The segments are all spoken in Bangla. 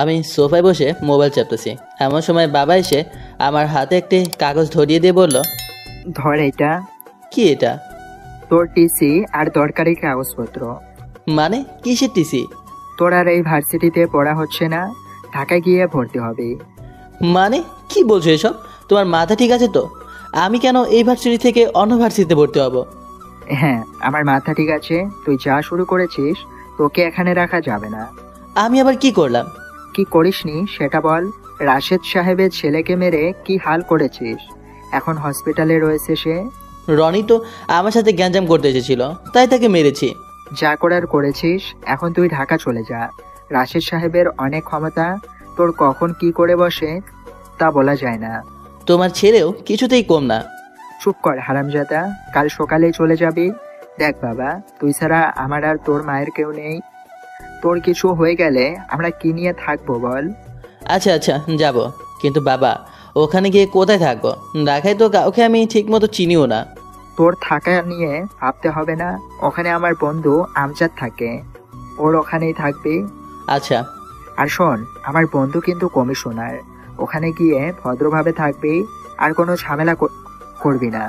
আমি সোফায় বসে মোবাইল চাপতেছি, এমন সময় বাবা এসে আমার হাতে একটি কাগজ ধরিয়ে দিয়ে বলল, ধর এটা। কি এটা? তোর টিসি আর দরকারি কাগজপত্র। মানে কিসের টিসি? তোর আর এই ভার্সিটিতে পড়া হচ্ছে না, ঢাকায় গিয়ে ভর্তি হবে। মানে কি বলছো এসব? তোমার মাথা ঠিক আছে তো? আমি কেন এই ভার্সিটি থেকে অন্য ভার্সিটিতে ভর্তি হব? হ্যাঁ, আমার মাথা ঠিক আছে। তুই যা শুরু করেছিস তোকে এখানে রাখা যাবে না। আমি আবার কি করলাম? কি করিসনি সেটা বল। রাশেদ সাহেবের ছেলেকে মেরে কি হাল করেছিস? এখন হসপিটালে রয়েছে সে। রনি তো আমার সাথে গ্যাঞ্জাম করতে এসেছিল, তাই তাকে মেরেছি। যা করার করেছিস, এখন তুই ঢাকা চলে যা। রাশেদ সাহেবের অনেক ক্ষমতা, তোর কখন কি করে বসে তা বলা যায় না। তোমার ছেলেও কিছুতেই কম না। চুপ কর হারামজাদা, কাল সকালেই চলে যাবি। দেখ বাবা, তুই ছাড়া আমার আর তোর মায়ের কেউ নেই। তোর কিছু হয়ে গেলে আমরা কি নিয়ে থাকবো বল? আচ্ছা আচ্ছা যাব, কিন্তু বাবা ওখানে গিয়ে কোথায় থাকবো? ঢাকায় তো কাউকে আমি ঠিক মতো চিনিও না। তোর থাকা নিয়ে ভাবতে হবে না, ওখানে আমার বন্ধু আমজাদ থাকে, ওর ওখানেই থাকবি। আচ্ছা। আর শোন, আমার বন্ধু কিন্তু কমিশনার, ওখানে গিয়ে ভদ্রভাবে থাকবি, আর কোনো ঝামেলা করবি না।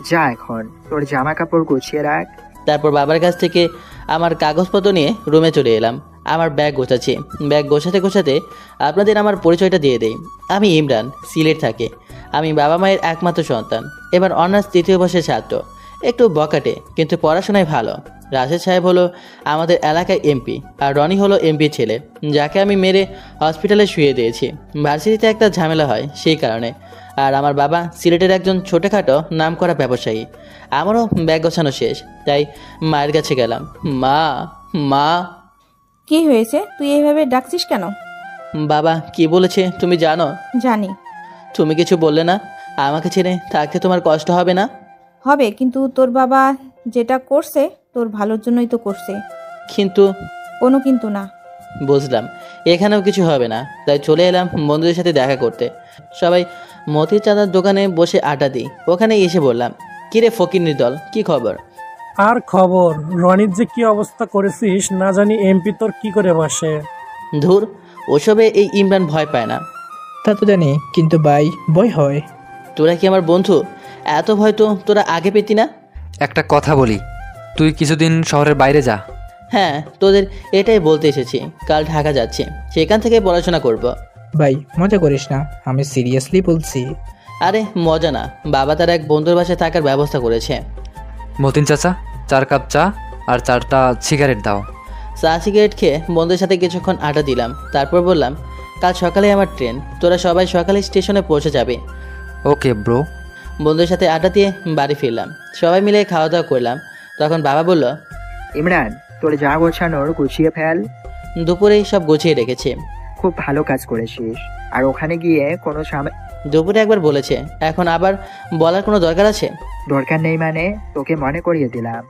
যা এখন তোর জামা কাপড় গুছিয়ে রাখ। তারপর বাবার কাছ থেকে আমার কাগজপত্র নিয়ে রুমে চলে এলাম। আমার ব্যাগ গোছাচ্ছি। ব্যাগ গোছাতে গোছাতে আপনাদের আমার পরিচয়টা দিয়ে দেই। আমি ইমরান, সিলেট থাকি। আমি বাবা মায়ের একমাত্র সন্তান, এবার অনার্স 3য় বর্ষের ছাত্র। একটু বকাটে, কিন্তু পড়াশোনায় ভালো। রাশেদ সাহেব হলো আমাদের এলাকায় এমপি, আর রনি হলো এমপির ছেলে, যাকে আমি মেরে হসপিটালে শুয়ে দিয়েছি। ভার্সিটিতে একটা ঝামেলা হয় সেই কারণে। আর আমার বাবা সিলেটের একজন ছোটোখাটো নামকরা ব্যবসায়ী। আমারও ব্যাগ গোছানো শেষ, তাই মায়ের কাছে গেলাম। মা, মা। কি হয়েছে? তুই এইভাবে ডাকছিস কেন? বাবা কি বলেছে তুমি জানো? জানি। তুমি কিছু বললে না? আমাকে ছেড়ে থাকতে তোমার কষ্ট হবে না? হবে, কিন্তু তোর বাবা যেটা করছে তোর ভালোর জন্যই তো করছে। কিন্তু? কোনো কিন্তু না। বুঝলাম, এখানেও কিছু হবে না, তাই চলে এলাম বন্ধুদের সাথে দেখা করতে। সবাই মতির চাঁদার দোকানে বসে আড্ডা দিই। ওখানে এসে বললাম, কিরে ফকিন্নির দল, কি খবর? আর খবর, রনির যে কি অবস্থা করেছিস না জানি, এমপি তোর কি করে বসে। ধুর, ওসবে এই ইমরান ভয় পায় না। তা তো জানি, কিন্তু ভাই ভয় হয়। তোরা কি আমার বন্ধু? এত ভয় তো তোরা আগে পেতি না। একটা কথা বলি, তুই কিছুদিন শহরের বাইরে যা। হ্যাঁ, তোদের এটাই বলতে এসেছি। কাল ঢাকা যাচ্ছি, সেখান থেকে পড়াশোনা করব। ভাই মজা করিস না, আমি সিরিয়াসলি বলছি। আরে মজা না, বাবা তার এক বন্ধুর বাসায় থাকার ব্যবস্থা করেছে। মতিন চাচা, 4 কাপ চা আর 4টা সিগারেট দাও। চা সিগারেট খেয়ে বন্ধুদের সাথে কিছুক্ষণ আড্ডা দিলাম। তারপর বললাম, কাল সকালে আমার ট্রেন, তোরা সবাই সকালে স্টেশনে পৌঁছে যাবে। Okay bro. বন্ধুদের সাথে আড্ডা দিয়ে বাড়ি ফিরলাম। সবাই মিলে খাওয়া দাওয়া করলাম। তখন বাবা বলল, ইমরান, তোর যা গোছানোর গুছিয়ে ফেল। দুপুরেই সব গুছিয়ে রেখেছে। খুব ভালো কাজ করেছিস। আর ওখানে গিয়ে কোনো দুপুরে একবার বলেছে, এখন আবার বলার কোনো দরকার আছে? দরকার নেই মানে? তোকে মনে করিয়ে দিলাম।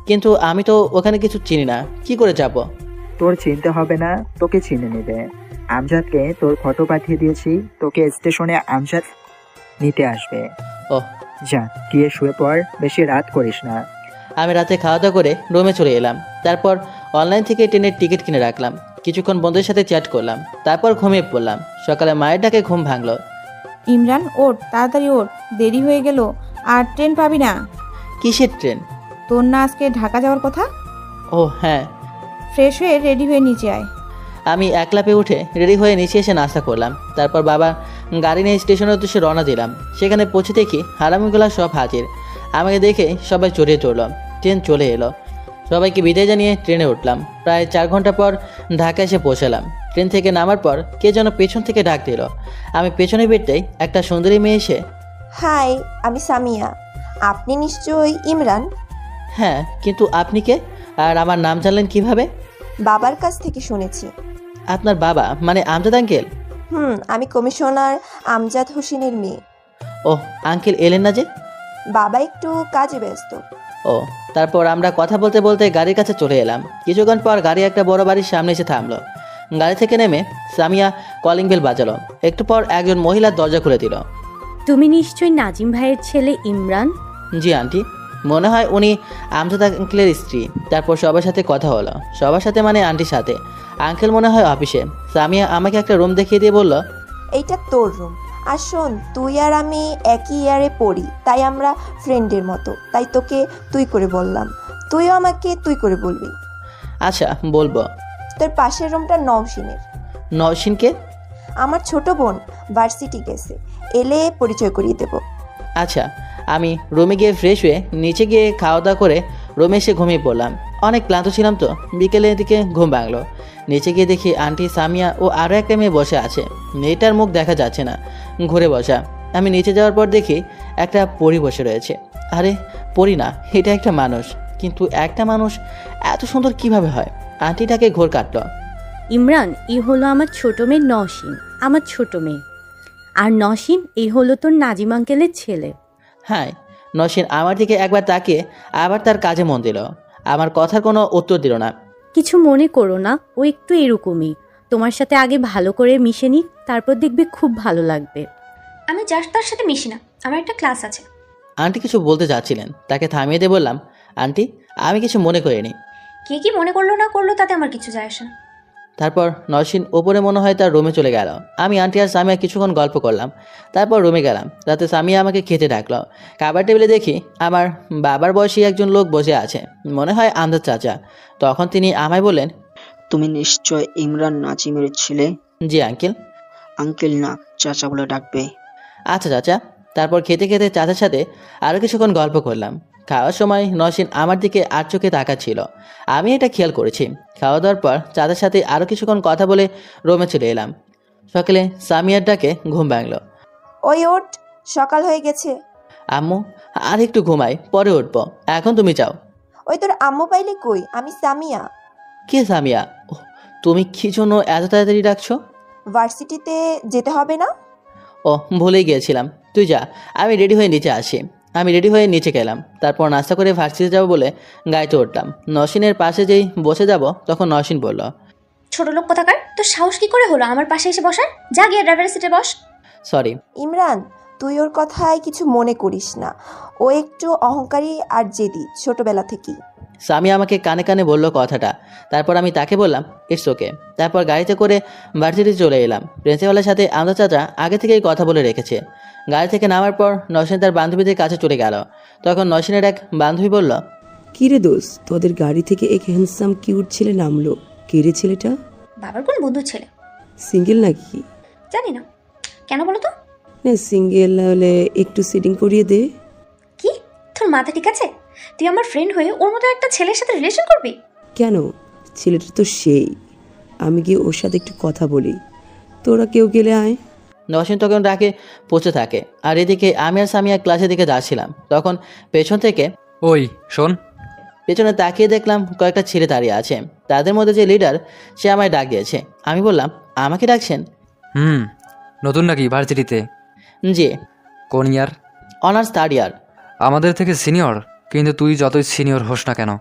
কিন্তু আমি তো ওখানে কিছু চিনি না, কি করে যাব? তোর চিনতে হবে না, তোকে চিনে নেবে। আমজাদকে তোর ফটো পাঠিয়ে দিয়েছি, তোকে স্টেশনে আমজাদ নিতে আসবে। ও, যা গিয়ে শুয়ে পড়, বেশি রাত করিস না। আমি রাতে খাওয়া দাওয়া করে রুমে চলে এলাম। তারপর অনলাইন থেকে ট্রেনের টিকিট কিনে রাখলাম। কিছুক্ষণ বন্ধুদের সাথে চ্যাট করলাম, তারপর ঘুমিয়ে পড়লাম। সকালে মায়ের ডাকে ঘুম ভাঙলো। ইমরান ওঠ, তাড়াতাড়ি ওঠ, দেরি হয়ে গেল, আর ট্রেন পাবি না। কিসের ট্রেন? তোর না আজকে ঢাকা যাওয়ার কথা? ও হ্যাঁ। ফ্রেশ হয়ে রেডি হয়ে নিচে আয়। আমি এক লাফে উঠে রেডি হয়ে নিচে এসে নাস্তা করলাম। তারপর বাবা গাড়ি নিয়ে স্টেশনের উদ্দেশ্যে রওনা দিলাম। সেখানে পৌঁছে দেখি হারামিগুলা সব হাজির। আমাকে দেখে সবাই চড়িয়ে চড়ল। ট্রেন চলে এলো। সবাইকে বিদায় জানিয়ে ট্রেনে উঠলাম। প্রায় 4 ঘন্টা পর ঢাকা এসে পৌঁছালাম। ট্রেন থেকে নামার পর কে যেন পেছন থেকে ডাক দিল। আমি পেছনে বেরতেই একটা সুন্দরী মেয়ে এসে, হাই, আমি সামিয়া। আপনি নিশ্চয়ই ইমরান? হ্যাঁ, কিন্তু আপনি কে আর আমার নাম জানলেন কিভাবে? বাবার কাছ থেকে শুনেছি। আপনার বাবা মানে আমজাদ আঙ্কেল? আমি কমিশনার আমজাদ হোসেনের মেয়ে। ও, আঙ্কেল এলেন না যে? বাবা একটু কাজে ব্যস্ত। ও, তারপর আমরা কথা বলতে বলতে গাড়ির কাছে চলে এলাম। কিছুক্ষণ পর গাড়ি একটা বড় বাড়ির সামনে এসে থামলো। গাড়ি থেকে নেমে সামিয়া কলিং বেল বাজালো। একটু পর একজন মহিলার দরজা খুলে দিল। তুমি নিশ্চয়ই নাজিম ভাইয়ের ছেলে ইমরান? জি আন্টি। মনে হয় উনি আমজাদ আঙ্কেলের স্ত্রী। তারপর সবার সাথে কথা হলো, সবার সাথে মানে আন্টির সাথে। আঙ্কেল মনে হয় অফিসে। সামিয়া আমাকে একটা রুম দেখিয়ে দিয়ে বলল, এইটা তোর রুম। আর শোন, তুই আর আমি একই ইয়ারে পড়ি, তাই আমরা ফ্রেন্ডের মতো, তাই তোকে তুই করে বললাম, তুইও আমাকে তুই করে বলবি। আচ্ছা বলবো। তোর পাশের রুমটা নওশিনের। নওশিনকে? আমার ছোট বোন, ভার্সিটি গেছে, এলে পরিচয় করিয়ে দেব। আচ্ছা। আমি রুমে গিয়ে ফ্রেশ হয়ে নিচে গিয়ে খাওয়া দাওয়া করে রুমে এসে ঘুমিয়ে পড়লাম। অনেক ক্লান্ত ছিলাম তো, বিকেলের দিকে ঘুম ভাঙলো। নিচে গিয়ে দেখি আন্টি, সামিয়া ও আরও একটা মেয়ে বসে আছে। মেয়েটার মুখ দেখা যাচ্ছে না, ঘুরে বসা। আমি নিচে যাওয়ার পর দেখি একটা পরী বসে রয়েছে। আরে পরী না, এটা একটা মানুষ। কিন্তু একটা মানুষ এত সুন্দর কিভাবে হয়? আন্টিটাকে ঘোর কাটলো। ইমরান, এই হলো আমার ছোট মেয়ে নওশিন, আমার ছোট মেয়ে। আর নওশিন, এই হলো তোর নাজিম আঙ্কেলের ছেলে। হ্যাঁ। নওশিন আমার দিকে একবার তাকিয়ে আবার তার কাজে মন দিল। আমার কথার কোনো উত্তর দিল না। কিছু মনে করো না, ও একটু এরকমই। তোমার সাথে আগে ভালো করে মিশে নিক, তারপর দেখবে খুব ভালো লাগবে। আমি জাস্ট তার সাথে মিশি না, আমার একটা ক্লাস আছে। আন্টি কিছু বলতে যাচ্ছিলেন, তাকে থামিয়ে দিয়ে বললাম, আন্টি আমি কিছু মনে করিনি। কে কি মনে করলো না করলো তাতে আমার কিছু যায় আসে না। তারপর নওশিন ওপরে মনে হয় তার রুমে চলে গেল। আমি আন্টি আর সামিয়া কিছুক্ষণ গল্প করলাম, তারপর রুমে গেলাম। রাতে সামিয়া আমাকে খেতে ডাকলো। খাবার টেবিলে দেখি আমার বাবার বয়সী একজন লোক বসে আছে, মনে হয় আমজাদ চাচা। তখন তিনি আমায় বললেন, তুমি নিশ্চয় ইমরান নাজিমের ছেলে? জি আঙ্কেল। আঙ্কেল না, চাচা বলে ডাকবে। আচ্ছা চাচা। তারপর খেতে খেতে চাচার সাথে আরও কিছুক্ষণ গল্প করলাম। খাওয়ার সময় নওশিন আমার দিকে আর চোখে তাকাচ্ছিল, আমি এটা খেয়াল করেছি। খাওয়া দাওয়ার পর চাচার সাথে আরও কিছুক্ষণ কথা বলে রুমে চলে এলাম। সকালে সামিয়ার ডাকে ঘুম ভাঙল। ওই ওঠ, সকাল হয়ে গেছে। আম্মু আর একটু ঘুমাই, পরে উঠবো, এখন তুমি যাও। ওই তোর আম্মু পাইলে কই? আমি সামিয়া। কে সামিয়া? ওহ, তুমি কি জন্য এত তাড়াতাড়ি ডাকছো? ভার্সিটিতে যেতে হবে না? ও ভুলেই গিয়েছিলাম, তুই যা, আমি রেডি হয়ে নিচে আসি। আমি রেডি হয়ে নিচে গেলাম। তারপর নাস্তা করে ভার্সিটিতে যাবো বলে গাড়িতে উঠলাম। নওশিনের পাশে যেই বসে যাব তখন নওশিন বলল, ছোট লোক কোথাকার, তোর সাহস কি করে হলো আমার পাশে এসে বসার? যা গিয়ে ড্রাইভারের সিটে বস। সরি। ইমরান, তুই ওর কথায় কিছু মনে করিস না, ও একটু অহংকারী আর জেদি ছোটবেলা থেকেই। সামিয়া আমাকে কানে কানে বলল কথাটা। তারপর আমি তাকে বললাম, ইটস ওকে। তারপর গাড়িতে করে ভার্সিটিতে চলে এলাম। প্রিন্সিপালের সাথে আমজাদ চাচা আগে থেকেই কথা বলে রেখেছে। গাড়ি থেকে নামার পর নওশিন তার বান্ধবীদের কাছে চলে গেল। তখন নওশিনের এক বান্ধবী বলল, কিরে দোস্ত, তোদের গাড়ি থেকে এক হ্যান্ডসাম কিউট ছেলে নামলো, কে রে ছেলেটা? বাবার কোন বন্ধুর ছেলে? সিঙ্গেল নাকি? জানি না, কেন বলো তো? না, সিঙ্গেল হলে একটু সিটিং করিয়ে দে। কি, তোর মাথা ঠিক আছে? তুই আমার ফ্রেন্ড হয়ে ওর মতো একটা ছেলের সাথে রিলেশন করবি? কেন, ছেলেটা তো সেই। আমি গিয়ে ওর সাথে একটু কথা বলি, তোরা কেউ গেলে আয়। নওশিন তখন ডাকে পৌঁছে থাকে। আর এদিকে আমি আর সামিয়া ক্লাসের দিকে যাচ্ছিলাম। তখন পেছন থেকে ওই শোন। পেছনে তাকিয়ে দেখলাম কয়েকটা ছেলে দাঁড়িয়ে আছে। তাদের মধ্যে যে লিডার, সে আমায় ডাক দিয়েছে। আমি বললাম, আমাকে ডাকছেন? নতুন নাকি ভার্সিটিতে? জি। কোন ইয়ার? Honours third year. আমাদের থেকে সিনিয়র, কিন্তু তুই যতই সিনিয়র হোস না কেন,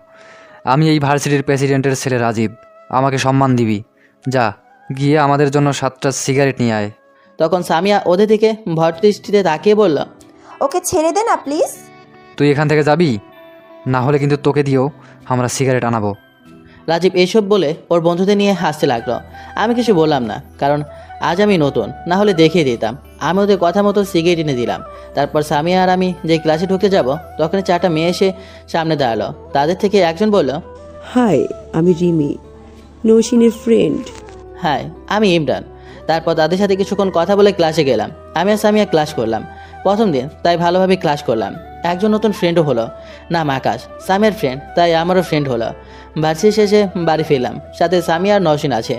আমি এই ভার্সিটির প্রেসিডেন্টের ছেলে রাজীব। আমাকে সম্মান দিবি। যা গিয়ে আমাদের জন্য 7টা সিগারেট নিয়ে আয়। তখন সামিয়া ওদের দিকে ভর দৃষ্টিতে তাকিয়ে বলল, ওকে ছেড়ে দে না প্লিজ। তুই এখান থেকে যাবি, না হলে কিন্তু তোকে দিয়েও আমরা সিগারেট আনাবো। রাজীব এইসব বলে ওর বন্ধুদের নিয়ে হাসতে লাগলো। আমি কিছু বললাম না, কারণ আজ আমি নতুন, না হলে দেখিয়ে দিতাম। আমি ওদের কথা মতো সিগারেট এনে দিলাম। তারপর সামিয়া আর আমি যে ক্লাসে ঢুকতে যাব, তখনই 4টা মেয়ে এসে সামনে দাঁড়ালো। তাদের থেকে একজন বলল, হাই, আমি রিমি, নৌশিনের ফ্রেন্ড। হ্যাঁ, আমি ইমরান। তারপর তাদের সাথে কিছুক্ষণ কথা বলে ক্লাসে গেলাম। আমি আর সামিয়া ক্লাস করলাম। প্রথম দিন, তাই ভালোভাবে ক্লাস করলাম। একজন নতুন ফ্রেন্ডও হলো, নাম আকাশ, সামিয়ার ফ্রেন্ড, তাই আমারও ফ্রেন্ড হলো। ভার্সিটি শেষে বাড়ি ফিরলাম, সাথে সামিয়া আর নওশিন আছে।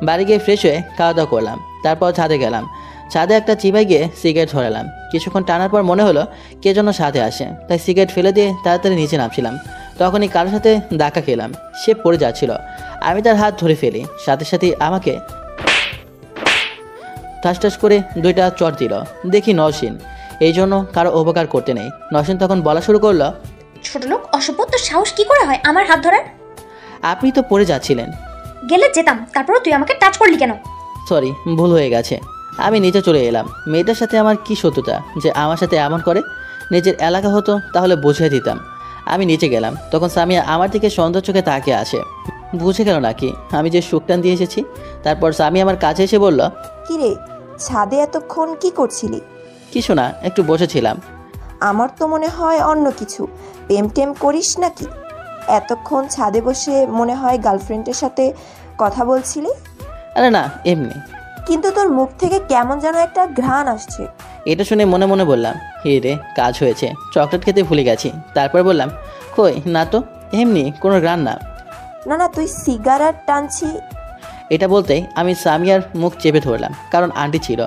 বাড়ি গিয়ে ফ্রেশ হয়ে খাওয়া দাওয়া করলাম। তারপর ছাদে গেলাম। ছাদে একটা চিবাই গিয়ে সিগারেট ধরালাম। কিছুক্ষণ টানার পর মনে হলো কে যেন সাথে আসে, তাই সিগারেট ফেলে দিয়ে তাড়াতাড়ি নিচে নামছিলাম। তখনই কারোর সাথে ধাক্কা খেলাম। সে পড়ে যাচ্ছিল, আমি তার হাত ধরে ফেলি। সাথে সাথেই আমাকে ঠাস ঠাস করে 2টা চড় দিল। দেখি নওশিন। এই জন্য কারো উপকার করতে নেই। নওশিন তখন বলা শুরু করলো, ছোট লোক, অসভ্য, তোর সাহস কি করে হয় আমার হাত ধরার? আপনি তো পড়ে যাচ্ছিলেন। গেলে যেতাম, তারপরও তুই আমাকে টাচ করলি কেন? সরি, ভুল হয়ে গেছে। আমি নিচে চলে এলাম। মেয়েটার সাথে আমার কি শত্রুতা যে আমার সাথে এমন করে? নিজের এলাকা হতো তাহলে বুঝিয়ে দিতাম। আমি নিচে গেলাম, তখন সামিয়া আমার দিকে সন্দেহ চোখে তাকিয়ে আসে। বুঝে গেল নাকি আমি যে সুকটান দিয়ে এসেছি। তারপর সামিয়া আমার কাছে এসে বলল, কিরে, ছাদে এতক্ষণ কি করছিলি? কিছু না, একটু বসেছিলাম। আমার তো মনে হয় অন্য কিছু। প্রেম টেম করিস নাকি? এতক্ষণ ছাদে বসে মনে হয় গার্লফ্রেন্ডের সাথে কথা বলছিলি। আরে না, এমনি। কিন্তু তোর মুখ থেকে কেমন যেন একটা ঘ্রাণ আসছে। এটা শুনে মনে মনে বললাম, হে রে, কাজ হয়েছে, চকলেট খেতে ভুলে গেছি। তারপর বললাম, কই না তো, এমনি কোনো গান না। না না, তুই সিগারেট টানছি। এটা বলতেই আমি সামিয়ার মুখ চেপে ধরলাম, কারণ আন্টি ছিল।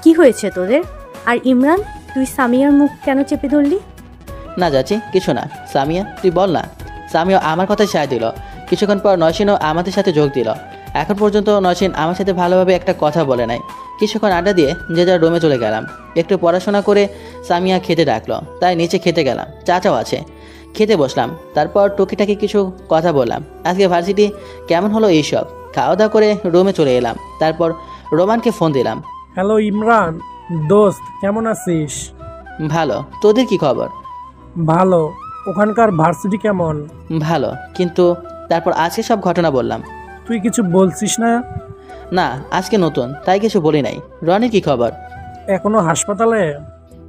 কি হয়েছে তোদের? আর ইমরান, তুই সামিয়ার মুখ কেন চেপে ধরলি? না যাচ্ছি, কিছু না। সামিয়া তুই বল না। সামিয়া আমার কথায় সায় দিল। কিছুক্ষণ পর নয়সিনও আমাদের সাথে যোগ দিল। এখন পর্যন্ত নয়সিন আমার সাথে ভালোভাবে একটা কথা বলে নাই। কিছুক্ষণ আড্ডা দিয়ে যে যার রুমে চলে গেলাম। একটু পড়াশোনা করে সামিয়া খেতে ডাকলো, তাই নিচে খেতে গেলাম। চাচাও আছে, খেতে বসলাম। তারপর টুকিটাকি কিছু কথা বললাম, আজকে ভার্সিটি কেমন হলো এইসব। খাওয়া দাওয়া করে রুমে চলে এলাম। তারপর রোমানকে ফোন দিলাম। হ্যালো ইমরান, দোস্ত কেমন আছিস? ভালো, তোদের কি খবর? ভালো। ওখানকার ভার্সিটি কেমন? ভালো, কিন্তু তারপর আজকে সব ঘটনা বললাম। তুই কিছু বলছিস না? না, আজকে নতুন, তাই কিছু বলি নাই। রনির কি খবর? এখনো হাসপাতালে?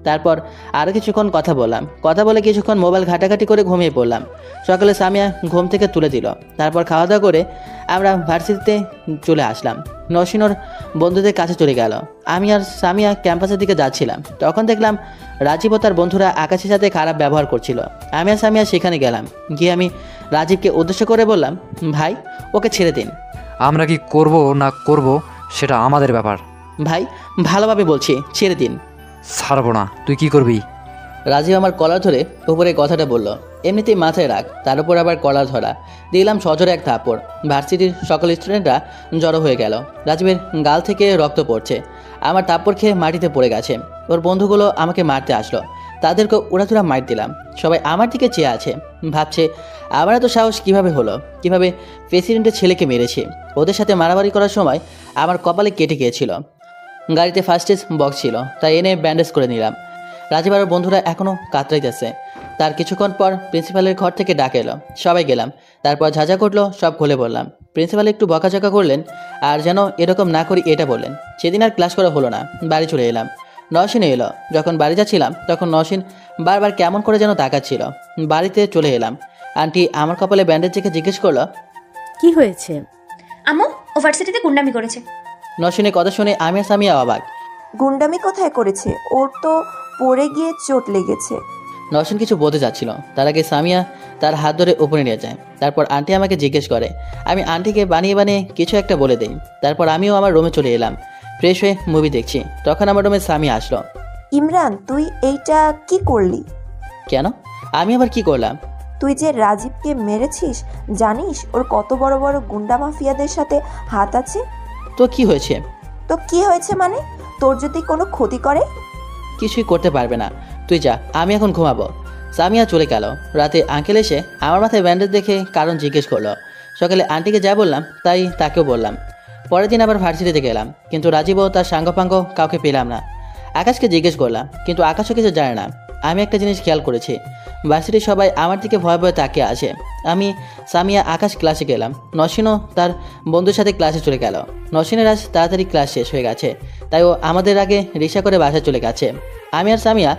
তারপর আরও কিছুক্ষণ কথা বললাম। কথা বলে কিছুক্ষণ মোবাইল ঘাটাঘাটি করে ঘুমিয়ে পড়লাম। সকালে সামিয়া ঘুম থেকে তুলে দিল। তারপর খাওয়া দাওয়া করে আমরা ভার্সিটিতে চলে আসলাম। নসিনোর বন্ধুদের কাছে চলে গেল। আমি আর সামিয়া ক্যাম্পাসের দিকে যাচ্ছিলাম, তখন দেখলাম রাজীব ও তার বন্ধুরা আকাশের সাথে খারাপ ব্যবহার করছিল। আমি আর সামিয়া সেখানে গেলাম। গিয়ে আমি রাজীবকে উদ্দেশ্য করে বললাম, ভাই ওকে ছেড়ে দিন। আমরা কি করব না করব সেটা আমাদের ব্যাপার। ভাই ভালোভাবে বলছি, ছেড়ে দিন। ছাড়বো না। তুই কি করবি? রাজীব আমার কলার ধরে উপরে কথাটা বলল। এমনিতেই মাথায় রাখ, তার উপর আবার কলার ধরা। দিলাম সজোরে এক থাপ্পড়। ভার্সিটির সকল স্টুডেন্টরা জড়ো হয়ে গেল। রাজীবের গাল থেকে রক্ত পড়ছে। আমার থাপ্পড় খেয়ে মাটিতে পড়ে গেছে। ওর বন্ধুগুলো আমাকে মারতে আসলো, তাদেরকে উড়াধুরা মার দিলাম। সবাই আমার দিকে চেয়ে আছে, ভাবছে আমার এত সাহস কিভাবে হলো, কিভাবে প্রেসিডেন্টের ছেলেকে মেরেছে। ওদের সাথে মারামারি করার সময় আমার কপালে কেটে গিয়েছিল। গাড়িতে ফার্স্ট এড বক্স ছিল, তাই এনে ব্যান্ডেজ করে নিলাম। রাজীব আর বন্ধুরা এখনও কাতরাইতেছে। তার কিছুক্ষণ পর প্রিন্সিপালের ঘর থেকে ডাক এলো। সবাই গেলাম। তারপর ঝাঁঝা করলো, সব খুলে বললাম। প্রিন্সিপাল একটু বকাঝকা করলেন, আর যেন এরকম না করি এটা বললেন। সেদিন আর ক্লাস করা হলো না, বাড়ি চলে এলাম। নওশিন এলো। যখন বাড়ি যাচ্ছিলাম তখন নওশিন বারবার কেমন করে যেন তাকাচ্ছিল। বাড়িতে চলে এলাম। আন্টি আমার কপালে ব্যান্ডেজ দেখে জিজ্ঞেস করলো, কি হয়েছে? আম্মু, ও ভার্সিটিতে গুন্ডামি করেছে। নওশিনের কথা শুনে আমি আর সামিয়া অবাক। গুন্ডামি কোথায় করেছে? ওর তো পড়ে গিয়ে চোট লেগেছে। নওশিন কিছু বলতে যাচ্ছিল, তার আগে সামিয়া তার হাত ধরে উপরে নিয়ে যায়। তারপর আন্টি আমাকে জিজ্ঞেস করে। আমি আন্টিকে বানিয়ে বানিয়ে কিছু একটা বলে দিই। তারপর আমিও আমার রুমে চলে এলাম। ফ্রেশ হয়ে মুভি দেখছি। তখন আমার রুমে সামিয়া আসলো। ইমরান, তুই এইটা কি করলি? কেন? আমি আবার কি করলাম? তুই যে রাজীবকে মেরেছিস, জানিস ওর কত বড় বড় গুন্ডা মাফিয়াদের সাথে হাত আছে? তো কি হয়েছে? তো কি হয়েছে মানে? তোর যদি কোনো ক্ষতি করে? কিছুই করতে পারবে না, তুই যা, আমি এখন ঘুমাবো। সামিয়া চলে গেল। রাতে আঙ্কেল এসে আমার মাথায় ব্যান্ডেজ দেখে কারণ জিজ্ঞেস করলো। সকালে আন্টিকে যা বললাম তাই তাকেও বললাম। পরের দিন আবার ভার্সিটিতে গেলাম, কিন্তু রাজীব ও তার সাঙ্গপাঙ্গ কাউকে পেলাম না। আকাশকে জিজ্ঞেস করলাম, কিন্তু আকাশও কিছু জানে না। আমি একটা জিনিস খেয়াল করেছি, ভার্সিটির সবাই আমার দিকে ভয়ে ভয়ে তাকিয়ে আছে। আমি, সামিয়া, আকাশ ক্লাসে গেলাম। নসিনও তার বন্ধুর সাথে ক্লাসে চলে গেল। নসিনের আজ তাড়াতাড়ি ক্লাস শেষ হয়ে গেছে, তাই ও আমাদের আগে রিক্সা করে বাসায় চলে গেছে। আমি আর সামিয়া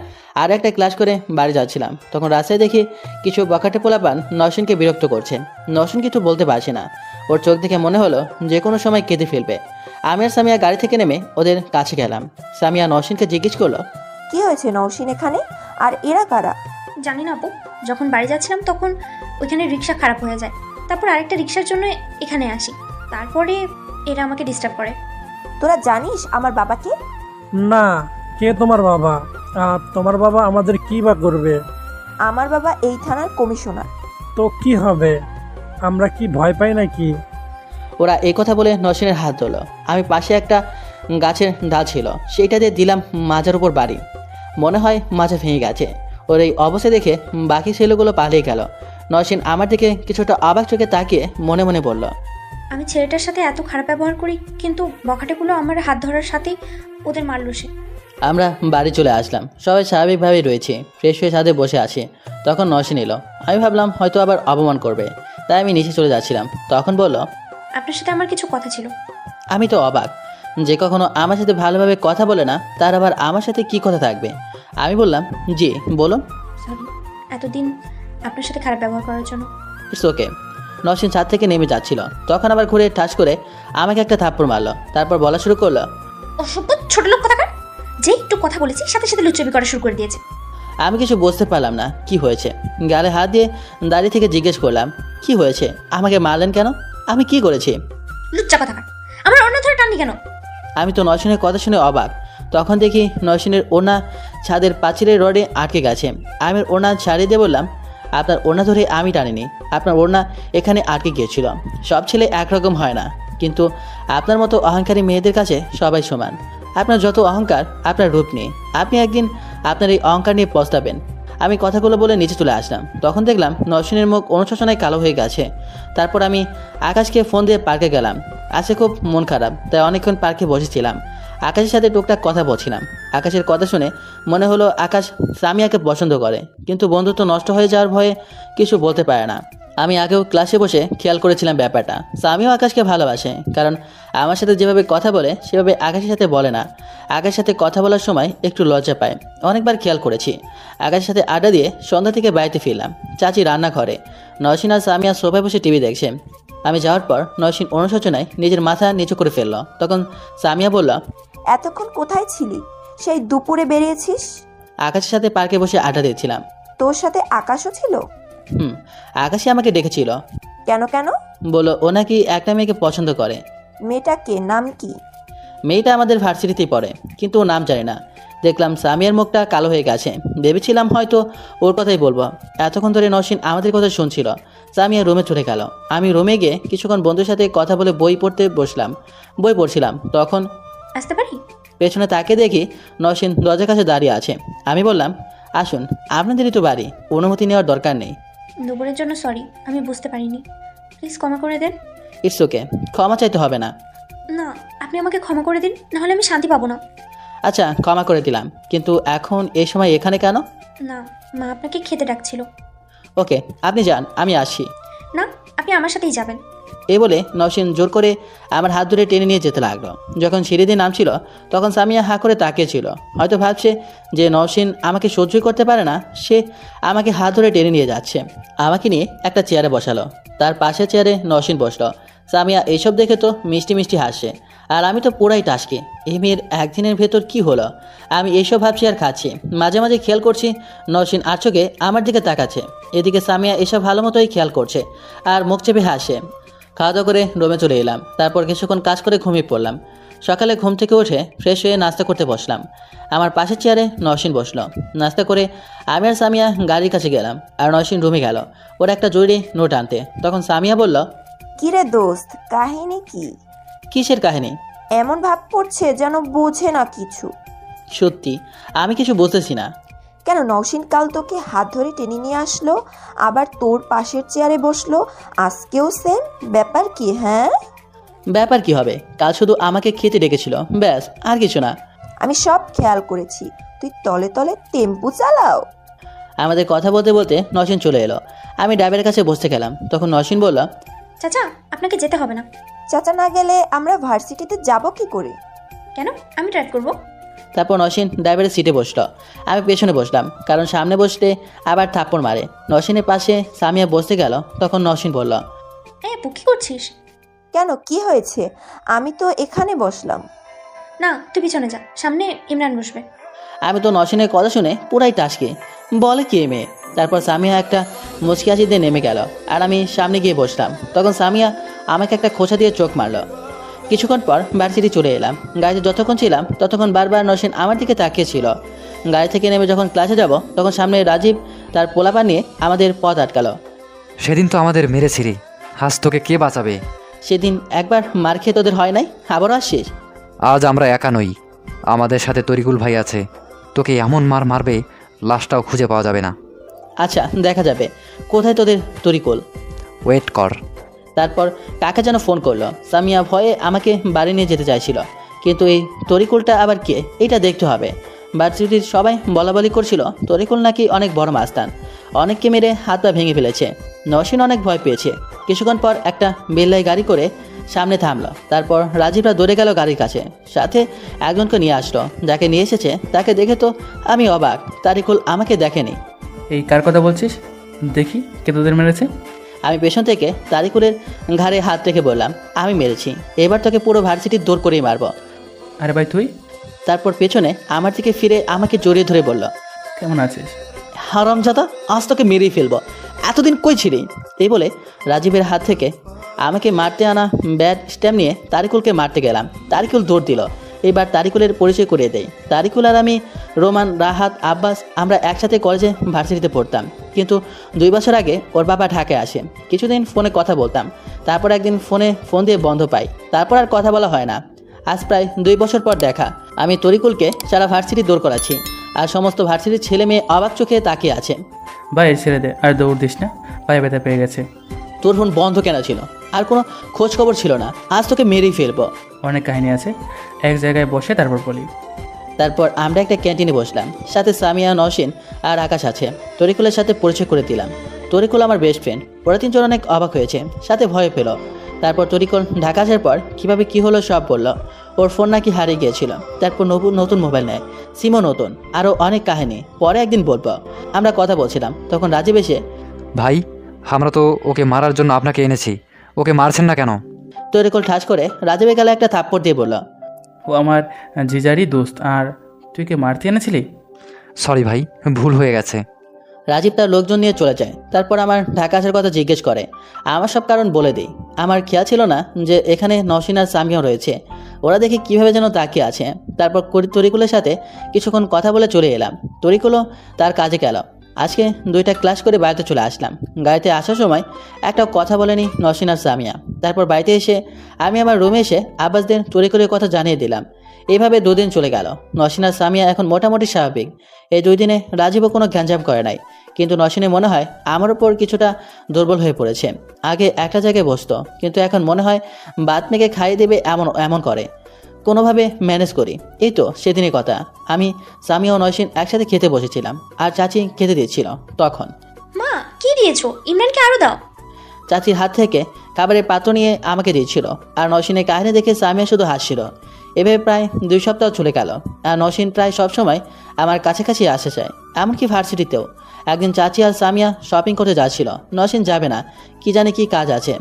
আর একটা ক্লাস করে বাড়ি যাচ্ছিলাম। তখন রাস্তায় দেখি কিছু বখাটে পোলাপান নসিনকে বিরক্ত করছে। নসিন কিছু বলতে পারছে না। ওর চোখ দেখে মনে হলো যে কোনো সময় কেঁদে ফেলবে। আমি আর সামিয়া গাড়ি থেকে নেমে ওদের কাছে গেলাম। সামিয়া নসিনকে জিজ্ঞেস করলো, কি হয়েছে নওশিন এখানে? আর এরা কারা? জানি না আপু, যখন বাড়ি যাচ্ছিলাম তখন ওইখানে রিক্সা খারাপ হয়ে যায়। তারপর আরেকটা রিক্সার জন্য এখানে আসি। তারপরে এরা আমাকে ডিস্টার্ব করে। তোরা জানিস আমার বাবাকে? না। কে তোমার বাবা? আর তোমার বাবা আমাদের কি বা করবে? আমার বাবা এই থানার কমিশনার। তো কি হবে? আমরা কি ভয় পাই নাকি? ওরা এই কথা বলে নসিনের হাত ধরল। আমি পাশে একটা গাছের ডাল ছিল, সেইটা দিয়ে দিলাম মাজার উপর বাড়ি। মনে হয় মাজা ভেঙে গেছে। ওর এই অবস্থা দেখে বাকি ছেলেগুলো পালিয়ে গেল। নসিন আমার দিকে কিছুটা অবাক চোখে তাকিয়ে মনে মনে বলল, আমি ছেলেটার সাথে এত খারাপ ব্যবহার করি, কিন্তু বখাটেগুলো আমার হাত ধরার সাথেই ওদের মারল সে। আমরা বাড়ি চলে আসলাম, সবাই স্বাভাবিকভাবেই রয়েছে, ফ্রেশ হয়ে ছাদে বসে আছি। তখন নসীন এলো। আমি ভাবলাম হয়তো আবার অপমান করবে, তাই আমি নিচে চলে যাচ্ছিলাম। তখন বলল, আপনার সাথে আমার কিছু কথা ছিল। আমি তো অবাক, যে কখনো আমার সাথে ভালোভাবে কথা বলে না, তার আবার আমার সাথে কি কথা থাকবে। আমি বললাম, জি বলুন। সরি এতদিন আপনার সাথে খারাপ ব্যবহার করার জন্য। It's okay. নসীন ছাদ থেকে নেমে যাচ্ছিল, তখন আবার ঘুরে ঠাস করে আমাকে একটা থাপ্পড় মারলো। তারপর বলা শুরু করলো, অসভ্য ছোট লোক কোথাকার, যে একটু কথা বলেছি সাথে সাথে লুচ্চবি করা শুরু করে দিয়েছে। আমি কিছু বুঝতে পারলাম না কি হয়েছে। গালে হাত দিয়ে দাঁড়িয়ে থেকে জিজ্ঞেস করলাম, কি হয়েছে, আমাকে মারলেন কেন, আমি কি করেছি? লুচ্চা কোথাকার, আমার অন্য ধরে টাননি কেন? আমি তো নসীনের কথা শুনে অবাক। তখন দেখি নসীনের ওনা ছাদের পাঁচিলের রডে আটকে গেছে। আমি ওনা ছাড়িয়ে দিয়ে বললাম, আপনার ওনা ধরে আমি টানিনি, আপনার ওনা এখানে আটকে গিয়েছিল। সব ছেলে একরকম হয় না, কিন্তু আপনার মতো অহংকারী মেয়েদের কাছে সবাই সমান। আপনার যত অহংকার আপনার রূপ নিয়ে, আপনি একদিন আপনার এই অহংকার নিয়ে পস্তাবেন। আমি কথাগুলো বলে নিচে চলে আসলাম। তখন দেখলাম নসীনের মুখ অনুশোচনায় কালো হয়ে গেছে। তারপর আমি আকাশকে ফোন দিয়ে পার্কে গেলাম। আজকে খুব মন খারাপ, তাই অনেকক্ষণ পার্কে বসেছিলাম। আকাশের সাথে টুকটাক কথা বলছিলাম। আকাশের কথা শুনে মনে হলো আকাশ সামিয়াকে পছন্দ করে, কিন্তু বন্ধুত্ব নষ্ট হয়ে যাওয়ার ভয়ে কিছু বলতে পারে না। আমি আগেও ক্লাসে বসে খেয়াল করেছিলাম ব্যাপারটা। সামিও আকাশকে ভালোবাসে, কারণ আমার সাথে যেভাবে কথা বলে সেভাবে আকাশের সাথে বলে না। আকাশের সাথে কথা বলার সময় একটু লজ্জা পায়। অনেকবার খেয়াল করেছি। আকাশের সাথে আড্ডা দিয়ে সন্ধ্যা থেকে বাড়িতে ফিরলাম। চাচি রান্নাঘরে, নসীন আর সামিয়া সোফায় বসে টিভি দেখছে। আমি যাওয়ার পর নসীন অনুশোচনায় নিজের মাথা নিচু করে ফেললো। তখন সামিয়া বলল, এতক্ষণ কোথায় ছিলি? সেই দুপুরে বেরিয়েছিস? আকাশের সাথে পার্কে বসে আড্ডা দিচ্ছিলাম। তোর সাথে আকাশও ছিল? আকাশই আমাকে ডেকেছিল। কেন কেন? বলো ও নাকি একটা মেয়েকে পছন্দ করে। মেয়েটাকে নাম কি? মেয়েটা আমাদের ভার্সিটিতেই পড়ে, কিন্তু ও নাম জানে না। দেখলাম সামিয়ার মুখটা কালো হয়ে গেছে। ভেবেছিলাম হয়তো ওর কথাই বলবো। এতক্ষণ ধরে নসীন আমাদের কথা শুনছিল। সামিয়া রুমে চলে গেল। আমি রুমে গিয়ে কিছুক্ষণ বন্ধুর সাথে কথা বলে বই পড়ছিলাম। তখন আসতে পারি? পেছনে তাকে দেখি নসীন দরজার কাছে দাঁড়িয়ে আছে। আমি বললাম, আসুন, আপনাদেরই তো বাড়ি, অনুমতি নেওয়ার দরকার নেই। দুপুরের জন্য সরি, আমি বুঝতে পারিনি, প্লিজ ক্ষমা করে দেন। ইটস ওকে, ক্ষমা চাইতে হবে না। না, আপনি আমাকে ক্ষমা করে দিন, নাহলে আমি শান্তি পাবো না। আচ্ছা, ক্ষমা করে দিলাম, কিন্তু এখন এই সময় এখানে কেন? না, মা আপনাকে খেতে ডাকছিল। ওকে, আপনি যান, আমি আসি। না, আপনি আমার সাথেই যাবেন। এই বলে নসীন জোর করে আমার হাত ধরে টেনে নিয়ে যেতে লাগলো। যখন সিঁড়ি দিয়ে নামছিল তখন সামিয়া হাঁ করে তাকিয়েছিল। হয়তো ভাবছে যে নসীন আমাকে সহ্যই করতে পারে না, সে আমাকে হাত ধরে টেনে নিয়ে যাচ্ছে। আমাকে নিয়ে একটা চেয়ারে বসালো। তার পাশের চেয়ারে নসীন বসলো। সামিয়া এইসব দেখে তো মিষ্টি মিষ্টি হাসছে, আর আমি তো পুরাই টাসকি। এই মেয়ের একদিনের ভেতর কি হলো? আমি এইসব ভাবছি আর খাচ্ছি। মাঝে মাঝে খেয়াল করছি নসীন আর চোখে আমার দিকে তাকাচ্ছে। এদিকে সামিয়া এসব ভালো মতোই খেয়াল করছে আর মুখ চেপে হাসে। খাওয়া দাওয়া করে রুমে চলে এলাম। তারপর কিছুক্ষণ কাজ করে ঘুমিয়ে পড়লাম। সকালে ঘুম থেকে উঠে ফ্রেশ হয়ে নাস্তা করতে বসলাম। আমার পাশের চেয়ারে নসীন বসলো। নাস্তা করে আমি আর সামিয়া গাড়ির কাছে গেলাম, আর নসীন রুমে গেল ওর একটা জরুরি নোট আনতে। তখন সামিয়া বলল, কিরে দোস্ত, কাহিনী কি? কিসের কাহিনী? এমন ভাব পড়ছে যেন বোঝে না কিছু। সত্যি আমি কিছু বুঝতেছি না। কেন নওশিন কাল তোকে হাত ধরে টেনে নিয়ে আসলো, আবার তোর পাশের চেয়ারে বসলো, আজকেও সেম? ব্যাপার কি? হ্যাঁ, ব্যাপার কি হবে? কাল শুধু আমাকে খেতে ডেকেছিল, ব্যাস, আর কিছু না। আমি সব খেয়াল করেছি। তুই তলে তলে টেম্পু চালাও। আমাদের কথা বলতে বলতে নসীন চলে এলো। আমি ড্রাইভারের কাছে বসতে গেলাম। তখন নসীন বলল, চাচা, আপনাকে যেতে হবে না। চাচা না গেলে আমরা ভার্সিটিতে যাব কি করে? কেন? আমি ড্রাইভ করব। তারপর নসীন ড্রাইভারের সিটে বসলো। আমি পেছনে বসলাম, কারণ সামনে বসলে আবার থাপ্পড় মারে। নসীনের পাশে সামিয়া বসতে গেল। তখন নসীন বলল, আপু কি করছিস? কেন, কি হয়েছে? আমি তো এখানে বসলাম। না, তুই পিছনে যা, সামনে ইমরান বসবে। আমি তো নসীনের কথা শুনে পুরাই টাসকি, বলে কে মেয়ে। তারপর সামিয়া একটা মুচকি হাসি দিয়ে নেমে গেল, আর আমি সামনে গিয়ে বসলাম। তখন সামিয়া আমাকে একটা খোঁচা দিয়ে চোখ মারলো। কিছুক্ষণ পর ভার্সিটি চলে এলাম। গাড়িতে যতক্ষণ ছিলাম ততক্ষণ বারবার নসীন আমার দিকে তাকিয়েছিল। গাড়ি থেকে নেমে যখন ক্লাসে যাব তখন সামনে রাজীব তার পোলাপা নিয়ে আমাদের পথ আটকালো। সেদিন তো আমাদের মেরেছিলি, আজ তোকে কে বাঁচাবে? সেদিন একবার মার খেয়ে তোদের হয় নাই, আবারও আসছিস? আজ আমরা একা নই, আমাদের সাথে তরিকুল ভাই আছে। তোকে এমন মার মারবে লাশটাও খুঁজে পাওয়া যাবে না। আচ্ছা, দেখা যাবে। কোথায় তোদের তরিকুল? ওয়েট কর। তারপর কাকা যেন ফোন করলো। সামিয়া ভয়ে আমাকে বাড়ি নিয়ে যেতে চাইছিল, কিন্তু এই তরিকুলটা আবার কে, এটা দেখতে হবে। ভার্সিটির সবাই বলাবলি করছিল তরিকুল নাকি অনেক বড় মাস্তান, অনেককে মেরে হাত পা ভেঙে ফেলেছে। নওশিন অনেক ভয় পেয়েছে। কিছুক্ষণ পর একটা বেল্লাই গাড়ি করে সামনে থামলো। তারপর রাজীবরা দৌড়ে গেল গাড়ির কাছে, সাথে একজনকে নিয়ে আসলো। যাকে নিয়ে এসেছে তাকে দেখে তো আমি অবাক, তরিকুল আমাকে দেখেনি। এই কার কথা বলছিস? দেখি কে তোদের মেরেছে। আমি পেছন থেকে তারিকুলের ঘাড়ে হাত রেখে বললাম, আমি মেরেছি, এবার তোকে পুরো ভার্সিটির দৌড় করেই মারবো। আরে ভাই তুই তারপর পেছনে আমার দিকে ফিরে আমাকে জড়িয়ে ধরে বলল, কেমন আছিস? হারামজাদা, আজ তোকে মেরেই ফেলবো, এতদিন কই ছিলি? এই বলে রাজীবের হাত থেকে আমাকে মারতে আনা ব্যাট স্ট্যাম্প নিয়ে তারিকুলকে মারতে গেলাম। তারিকুল দৌড় দিল। এবার তারিকুলের পরিচয় করিয়ে দেয়। তারিকুল আর আমি, রোমান, রাহাত, আব্বাস, আমরা একসাথে কলেজে ভার্সিটিতে পড়তাম। কিন্তু 2 বছর আগে ওর বাবা ঢাকায় আসে। কিছুদিন ফোনে কথা বলতাম, তারপর একদিন ফোন দিয়ে বন্ধ পাই, তারপর আর কথা বলা হয় না। আজ প্রায় 2 বছর পর দেখা। আমি তরিকুলকে সারা ভার্সিটি দৌড় করাচ্ছি, আর সমস্ত ভার্সিটির ছেলে মেয়ে অবাক চোখে তাকিয়ে আছে। ভাই ছেড়ে দে, আর দৌড় দিস না, পায়ে ব্যথা পেয়ে গেছে। তোর ফোন বন্ধ কেন ছিল? আর কোনো খোঁজ খবর ছিল না, আজ তোকে মেরেই ফেলবো। অনেক কাহিনী আছে, এক জায়গায় বসে তারপর বলি। তারপর আমরা একটা ক্যান্টিনে বসলাম, সাথে সামিয়া, নওশিন আর আকাশ আছে। তরিকুলের সাথে পরিচয় করে দিলাম। তরিকুল আমার বেস্ট ফ্রেন্ড। ওরা 3 জন অনেক অবাক হয়েছে, সাথে ভয় পেল। তারপর তরিকুল ঢাকা আসার পর কীভাবে কী হলো সব বলল। ওর ফোন নাকি হারিয়ে গিয়েছিল, তারপর নতুন মোবাইল নেয়, সিমও নতুন, আরও অনেক কাহিনী পরে একদিন বলবো। আমরা কথা বলছিলাম, তখন রাজীব এসে, ভাই আমরা তো ওকে মারার জন্য আপনাকে এনেছি, ওকে মারছেন না কেন? তরিকুল ঠাস করে রাজীবের গালে একটা থাপ্পড় দিয়ে বলল, ও আমার জিজারই দোস্ত, আর তুই কে মারতে এনেছিলি? সরি ভাই, ভুল হয়ে গেছে। রাজীব তার লোকজন নিয়ে চলে যায়। তারপর আমার ঢাকা আসার কথা জিজ্ঞেস করে। আমার সব কারণ বলে দিই। আমার খেয়াল ছিল না যে এখানে নওশিন আর সামিয়াও রয়েছে। ওরা দেখে কীভাবে যেন তাকিয়ে আছে। তারপর তরিকুলের সাথে কিছুক্ষণ কথা বলে চলে এলাম। তরিকুলও তার কাজে গেল। আজকে 2টা ক্লাস করে বাড়িতে চলে আসলাম। গাড়িতে আসার সময় একটা কথা বলেনি নওশিন আর সামিয়া। তারপর বাড়িতে এসে আমি আমার রুমে এসে আব্বাসদের তরিকুলের কথা জানিয়ে দিলাম। এইভাবে 2 দিন চলে গেল। নওশিন আর সামিয়া এখন মোটামুটি স্বাভাবিক। এই 2 দিনে রাজীবও কোনো গ্যাঞ্জাম করে নাই, কিন্তু নওশিনের মনে হয় আমার উপর কিছুটা দুর্বল হয়ে পড়েছে। আগে একটা জায়গায় বসতো, কিন্তু এখন মনে হয় বাত মেঘে খাইয়ে দেবে এমন করে। কোনোভাবে ম্যানেজ করি। এই তো সেদিনের কথা, আমি, সামিয়া ও নওশিন একসাথে খেতে বসেছিলাম, আর চাচি খেতে দিচ্ছিল। তখন, মা কি দিয়েছো? ইমরানকে আরো দাও। চাচির হাত থেকে খাবারের পাত্র নিয়ে আমাকে দিচ্ছিল, আর নওশিনের কাহিনী দেখে সামিয়া শুধু হাসছিল। এভাবে প্রায় 2 সপ্তাহ চলে গেল, আর নওশিন প্রায় সবসময় আমার কাছাকাছি আসে যায়, এমনকি ভার্সিটিতেও। একদিন চাচি আর সামিয়া শপিং করতে যাচ্ছিল। নওশিন যাবে না, কি জানে কি কাজ আছে,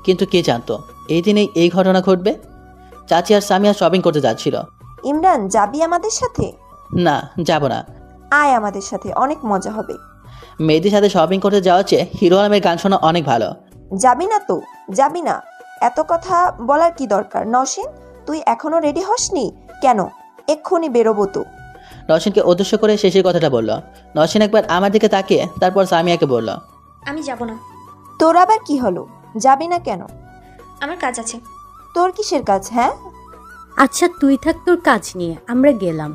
কিন্তু কে জানতো এই দিনেই এই ঘটনা ঘটবে। চাচি আর সামিয়া শপিং করতে যাচ্ছিল। ইমরান যাবি আমাদের সাথে? না, যাব না। আয় আমাদের সাথে, অনেক মজা হবে। মেয়েদের সাথে শপিং করতে যাওয়ার চেয়ে হিরো আলমের গান শোনা অনেক ভালো। যাবি না তো? যাবি না? এত কথা বলার কি দরকার? নওশিন, তুই এখনো রেডি হসনি কেন? এক্ষুনি বেরোবো তো। নওশিনকে উদ্দেশ্য করে শেষের কথাটা বলল। নওশিন একবার আমার দিকে তাকিয়ে তারপর সামিয়াকে বলল, আমি যাব না। তোর আবার কি হলো? যাবি না কেন? আমার কাজ আছে। তোর কিসের কাজ? হ্যাঁ, আচ্ছা তুই থাক তোর কাজ নিয়ে, আমরা গেলাম।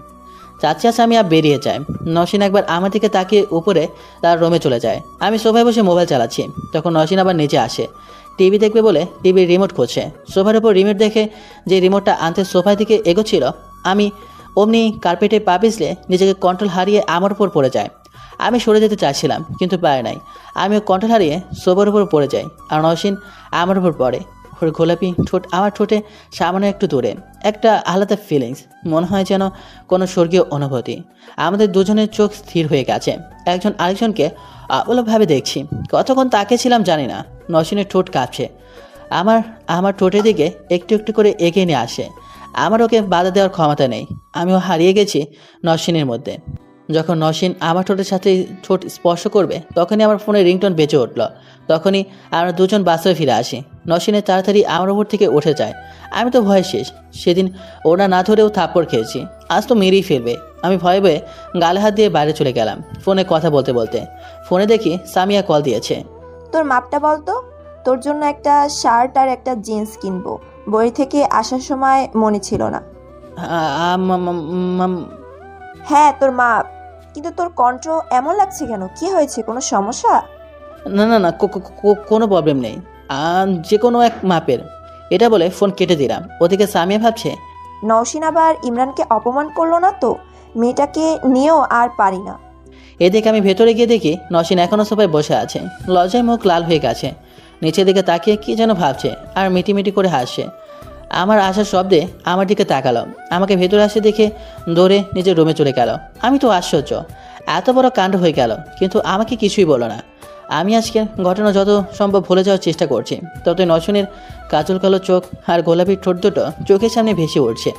চাচি আর সামিয়া বেরিয়ে যায়। নওশিন একবার আমার দিকে তাকিয়ে উপরে তার রুমে চলে যায়। আমি সোফায় বসে মোবাইল চালাচ্ছি, তখন নওশিন আবার নিচে আসে। টিভি দেখবে বলে টিভির রিমোট খুঁজছে। সোফার উপর রিমোট দেখে যে রিমোটটা আনতে সোফার দিকে এগোচ্ছিল, আমি অমনি কার্পেটে পা পিছলে নিজেকে কন্ট্রোল হারিয়ে আমার উপর পড়ে যায়। আমি সরে যেতে চাইছিলাম, কিন্তু পারে নাই। আমিও কন্ট্রোল হারিয়ে সোফার উপর পড়ে যাই, আর নওশিন আমার উপর পড়ে। ওর গোলাপি ঠোঁট আমার ঠোঁটে সামান্য একটু দূরে। একটা আলাদা ফিলিংস, মনে হয় যেন কোনো স্বর্গীয় অনুভূতি। আমাদের দুজনের চোখ স্থির হয়ে গেছে, একজন আরেকজনকে অবলভাবে দেখছি। কতক্ষণ তাকিয়েছিলাম জানি না। নওশিনের ঠোঁট কাঁপছে, আমার ঠোঁটের দিকে একটু একটু করে এগিয়ে নিয়ে আসে। আমার ওকে বাধা দেওয়ার ক্ষমতা নেই। আমিও হারিয়ে গেছি নওশিনের মধ্যে। যখন নওশিন আমার ঠোঁটের সাথে ঠোঁট স্পর্শ করবে, তখনই আমার ফোনে রিংটোন বেজে উঠল। তখনই আমরা দুজন বাস্তবে ফিরে আসি। নওশিনের তাড়াতাড়ি আমার উপর থেকে উঠে যায়। আমি তো ভয় শেষ। সেদিন ওরা না ধরেও থাপ্পড় খেয়েছি, আজ তো মেরেই ফেলবে। আমি ভয়ে ভয়ে গালে হাত দিয়ে বাইরে চলে গেলাম, ফোনে কথা বলতে বলতে। ফোনে দেখি সামিয়া কল দিয়েছে। তোর মাপটা বলতো, তোর জন্য একটা শার্ট আর একটা জিন্স কিনবো। বই থেকে আসার সময় মনে ছিল না। হ্যাঁ তোর মাপ, কিন্তু তোর কণ্ঠ এমন লাগছে কেন? কি হয়েছে? কোনো সমস্যা? না না না, কোনো প্রবলেম নেই, যে কোনো এক মাপের। এটা বলে ফোন কেটে দিলাম। ওদিকে সামিয়া ভাবছে, নওশিন আবার ইমরানকে অপমান করলো না তো? মেয়েটাকে নিয়েও আর পারি না। এদিকে আমি ভেতরে গিয়ে দেখি নসীন এখনো সোফায় বসে আছে, লজ্জায় মুখ লাল হয়ে গেছে, নিচের দিকে তাকিয়ে কি যেন ভাবছে আর মিটিমিটি করে হাসছে। আমার আসার শব্দে আমার দিকে তাকালো, আমাকে ভেতরে আসে দেখে দৌড়ে নিজের রুমে চলে গেল। আমি তো আশ্চর্য, এত বড় কাণ্ড হয়ে গেল, কিন্তু আমাকে কিছুই বলো না। আমি আজকে ঘটনা যত সম্ভব ভুলে যাওয়ার চেষ্টা করছি, ততই নসীনের কাজল কালো চোখ আর গোলাপি ঠোঁট দুটো চোখের সামনে ভেসে উঠছে।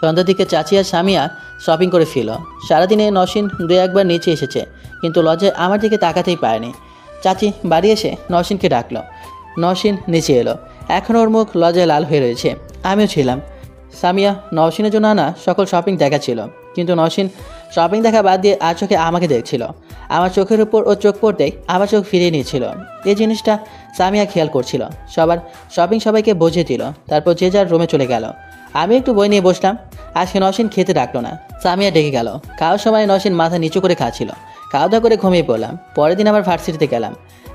সন্ধ্যার দিকে চাচি আর স্বামীয়া শপিং করে ফিরল। সারাদিনে নসীন দু একবার নিচে এসেছে, কিন্তু লজ্জায় আমার দিকে তাকাতেই পারেনি। চাচি বাড়ি এসে নসীনকে ডাকলো। নসীন নিচে এলো, এখন ওর মুখ লজ্জায় লাল হয়ে রয়েছে। আমিও ছিলাম। সামিয়া নসীনের জন্য আনা সকল শপিং দেখাচ্ছিল, কিন্তু নসীন শপিং দেখা বাদ দিয়ে আর চোখে আমাকে দেখছিল। আমার চোখের উপর ও চোখ পড়তেই আবার চোখ ফিরিয়ে নিয়েছিল। এই জিনিসটা সামিয়া খেয়াল করছিল। সবার শপিং সবাইকে বুঝিয়ে দিল, তারপর যে যার রুমে চলে গেল। আমি একটু বই নিয়ে বসলাম। আজকে নসীন খেতে ডাকলো না, সামিয়া ডেকে গেল। খাওয়ার সময় নসীন মাথা নিচু করে খাচ্ছিল। খাওয়া দাওয়া করে ঘুমিয়ে পড়লাম। পরের দিন আবার ভার্সিটিতে গেলাম।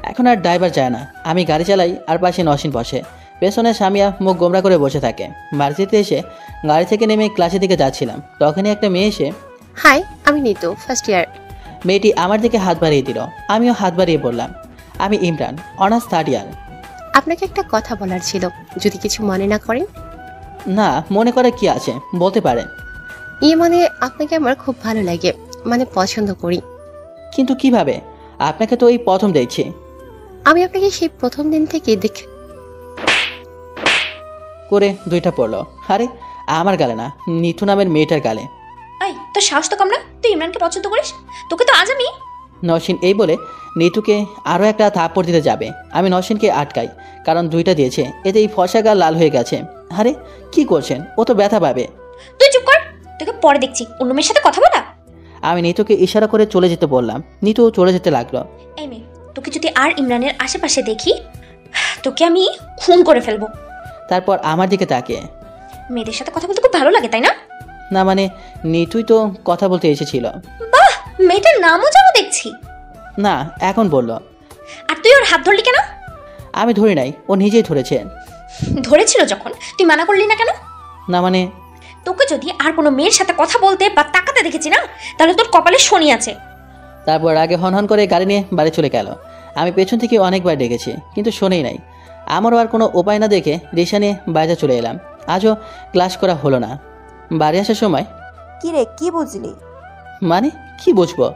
এখন আর ড্রাইভার যায় না, আমি গাড়ি চালাই আর পাশে নসীন বসে। পেছনে সামিয়া মুখ গোমরা করে বসে থাকে। ভার্সিটিতে এসে গাড়ি থেকে নেমে ক্লাসের দিকে যাচ্ছিলাম, তখনই একটা মেয়ে এসে, হাই, আমি নিতু, ফার্স্ট ইয়ার। মেয়েটি আমার দিকে হাত বাড়িয়ে দিল। আমিও হাত বাড়িয়ে বললাম, আমি ইমরান, অনার্স থার্ড ইয়ার। আপনাকে একটা কথা বলার ছিল, যদি কিছু মনে না করেন। না, মনে করার কি আছে, বলতে পারেন। মানে আপনাকে আমার খুব ভালো লাগে, মানে পছন্দ করি। কিন্তু কিভাবে? আপনাকে তো এই প্রথম দেখছি। আমি আপনাকে সেই প্রথম দিন থেকে দেখে করে দুইটা পড়লো। আরে আমার গালে না, নিথু নামের মেয়েটার গালে। এই তোর সাহস তো কম না, তুই ইমরানকে পছন্দ করিস? তোকে তো আজ আমি। নসীন এই বলে নিতুকে আরও একটা থাপ্পড় দিতে যাবে। আমি নসীনকে আটকাই, কারণ দুইটা দিয়েছে, এতে এই ফসা গা লাল হয়ে গেছে। আরে কি করছেন, ও তো ব্যথা পাবে। তুই চুপ কর, তোকে পরে দেখছি অন্য মেয়ের সাথে কথা বলা। আমি নিতুকে ইশারা করে চলে যেতে বললাম। নিতু চলে যেতে লাগলো। এই মেয়ে, তোকে যদি আর ইমরানের আশেপাশে দেখি, তোকে আমি খুন করে ফেলবো। তারপর আমার দিকে তাকিয়ে, মেয়েদের সাথে কথা বলতে খুব ভালো লাগে তাই না? না মানে নিতুই তো কথা বলতে এসেছিল। বাহ, মেয়েটার নামও জানো দেখছি। না, এখন বললো। আর তুই ওর হাত ধরলি কেন? আমি ধরি নাই, ও নিজেই ধরেছে। ধরেছিল যখন, তুই মানা করলি না কেন? না মানে, তোকে যদি আর কোনো মেয়ের সাথে কথা বলতে বা তাকাতে দেখেছি না, তাহলে তোর কপালে শনি আছে। তারপর আগে হনহন করে গাড়ি নিয়ে বাড়ি চলে গেল। আমি পেছন থেকে অনেকবার ডেকেছি, কিন্তু শোনেই নাই। আমারও আর কোনো উপায় না দেখে রিক্সা নিয়ে বাইরে চলে এলাম। আজও ক্লাস করা হলো না। বাড়ি আসার সময়, কি রে, কি বুঝলি? মানে কি বুঝবো?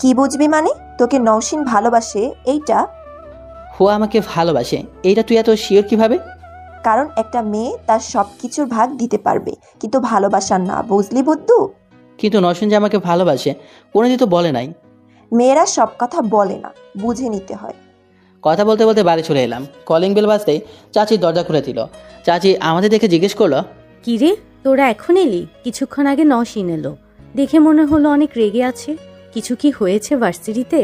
কি বুঝবি মানে? তোকে নওশিন ভালোবাসে এইটা? ও আমাকে ভালোবাসে এইটা তুই এত শিওর কিভাবে? কারণ একটা মেয়ে তার সব কিছুর ভাগ দিতে পারবে, কিন্তু ভালোবাসার না, বুঝলি বুদ্ধু? কিন্তু নসীন যে আমাকে ভালোবাসে কোনোদিন তো বলে নাই। মেয়েরা সব কথা বলে না, বুঝে নিতে হয়। কথা বলতে বলতে বাড়ি চলে এলাম। কলিং বেল বাজতেই চাচি দরজা খুলে দিল। চাচি আমাদের দেখে জিজ্ঞেস করলো, কি রে, তোরা এখন এলি? কিছুক্ষণ আগে নসীন এলো, দেখে মনে হলো অনেক রেগে আছে। কিছু কি হয়েছে ভার্সিটিতে?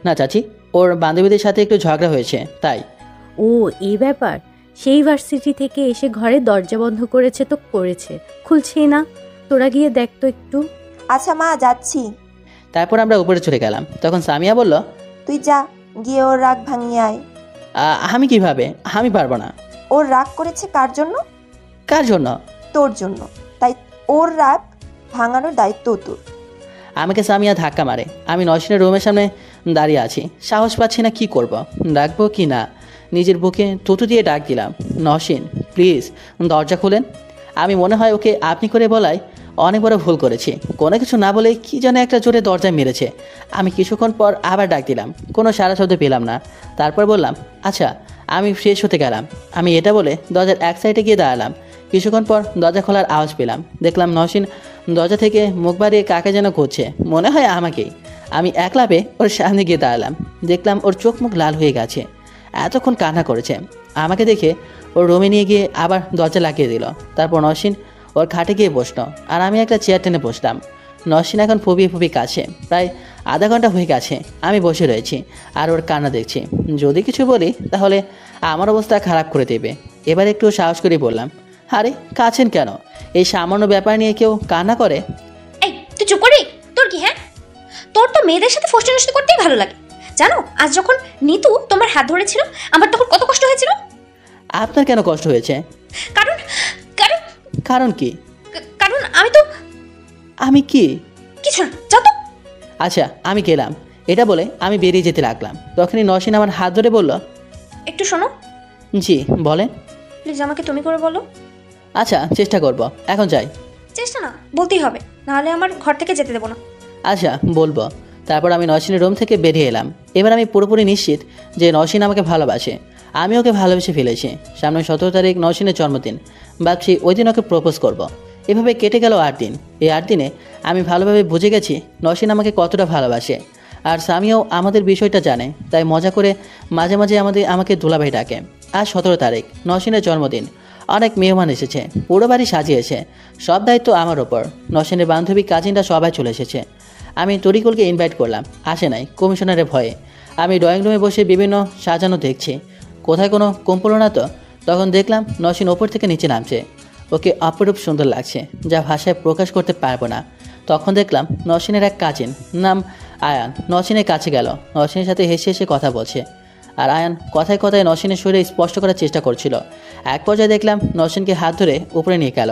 না চাচি, ওর বান্ধবীদের সাথে একটু ঝগড়া হয়েছে তাই। ও এই ব্যাপার। সেই ভার্সিটি থেকে এসে ঘরে দরজা বন্ধ করেছে তো করেছে, খুলছেই না। তোরা গিয়ে দেখ তো একটু। আচ্ছা মা, যাচ্ছি। তারপর আমরা উপরে চলে গেলাম। তখন সামিয়া বলল, তুই যা, গিয়ে ওর রাগ ভাঙিয়ে আয়। আমি কিভাবে? আমি পারবো না। ওর রাগ করেছে কার জন্য? কার জন্য? তোর জন্য। তাই ওর রাগ ভাঙানোর দায়িত্ব তোর। আমাকে সামিয়া ধাক্কা মারে। আমি নসীনের রুমের সামনে দাঁড়িয়ে আছি, সাহস পাচ্ছি না কি করব, ডাকবো কি না। নিজের বুকে থুতু দিয়ে ডাক দিলাম, নসীন প্লিজ দরজা খুলেন। আমি মনে হয় ওকে আপনি করে বলায় অনেক বড় ভুল করেছি। কোনো কিছু না বলে কি যেন একটা জোরে দরজায় মেরেছে। আমি কিছুক্ষণ পর আবার ডাক দিলাম, কোনো সারা শব্দ পেলাম না। তারপর বললাম, আচ্ছা আমি ফ্রেশ হতে গেলাম। আমি এটা বলে দরজার এক সাইডে গিয়ে দাঁড়ালাম। কিছুক্ষণ পর দরজা খোলার আওয়াজ পেলাম। দেখলাম নসীন দরজা থেকে মুখ বাড়িয়ে কাকে যেন করছে, মনে হয় আমাকেই। আমি এক লাফে ওর সামনে গিয়ে দাঁড়ালাম। দেখলাম ওর চোখ মুখ লাল হয়ে গেছে, এতক্ষণ কান্না করেছে। আমাকে দেখে ওর রুমে নিয়ে গিয়ে আবার দরজা লাগিয়ে দিল। তারপর নসীন ওর খাটে গিয়ে বসলো, আর আমি একটা চেয়ার টেনে বসলাম। নসীন এখন ফুপিয়ে ফুপিয়ে কাছে। প্রায় আধা ঘন্টা হয়ে গেছে আমি বসে রয়েছি আর ওর কান্না দেখছি। যদি কিছু বলি তাহলে আমার অবস্থা খারাপ করে দেবে। এবার একটু সাহস করে বললাম, আরে কাছেন কেন? এই সামান্য ব্যাপার নিয়ে কেউ কান্না করে? এই তুই চুপ করবি? তোর কি, হ্যাঁ? তোর তো মেয়েদের সাথে ফষ্টি নষ্টি করতেই ভালো লাগে। জানো আজ যখন নিতু তোমার হাত ধরেছিল, আমার তখন কত কষ্ট হয়েছিল। আপনার কেন কষ্ট হয়েছে? কারণ কারণ কারণ কি? কারণ আমি তো আমি কি? কিছু না, যাও তো। আচ্ছা আমি গেলাম, এটা বলে আমি বেরিয়ে যেতে লাগলাম। তখনই নসীন আমার হাত ধরে বলল, একটু শোনো। জি বলেন। প্লিজ আমাকে তুমি করে বলো। আচ্ছা চেষ্টা করব, এখন যাই। চেষ্টা না, বলতেই হবে, নাহলে আমার ঘর থেকে যেতে দেবো না। আচ্ছা বলবো। তারপর আমি নসীনের রুম থেকে বেরিয়ে এলাম। এবার আমি পুরোপুরি নিশ্চিত যে নসীন আমাকে ভালোবাসে, আমি ওকে ভালোবেসে ফেলেছি। সামনে 17 তারিখ নসীনের জন্মদিন, ভাবছি ওই দিন ওকে প্রপোজ করব। এভাবে কেটে গেল 8 দিন। এই 8 দিনে আমি ভালোভাবে বুঝে গেছি নসীন আমাকে কতটা ভালোবাসে। আর স্বামীও আমাদের বিষয়টা জানে, তাই মজা করে মাঝে মাঝে আমাকে দুলাভাই ডাকে। আজ 17 তারিখ, নসীনের জন্মদিন। অনেক মেহমান এসেছে, পুরো বাড়ি সাজিয়েছে। সব দায়িত্ব আমার ওপর। নসীনের বান্ধবী কাজিনরা সবাই চলে এসেছে। আমি তরিকুলকে ইনভাইট করলাম, আসে নাই কমিশনারের ভয়ে। আমি ড্রয়িং রুমে বসে বিভিন্ন সাজানো দেখছি, কোথায় কোনো কম পড়লো না তো। তখন দেখলাম নসীন ওপর থেকে নিচে নামছে। ওকে অপরূপ সুন্দর লাগছে, যা ভাষায় প্রকাশ করতে পারবো না। তখন দেখলাম নসীনের এক কাজিন, নাম আয়ান, নসীনের কাছে গেল। নসীনের সাথে হেসে হেসে কথা বলছে, আর আয়ান কথায় কথায় নসীনের শরীরে স্পষ্ট করার চেষ্টা করছিল। এক পর্যায়ে দেখলাম নসীনকে হাত ধরে উপরে নিয়ে গেল।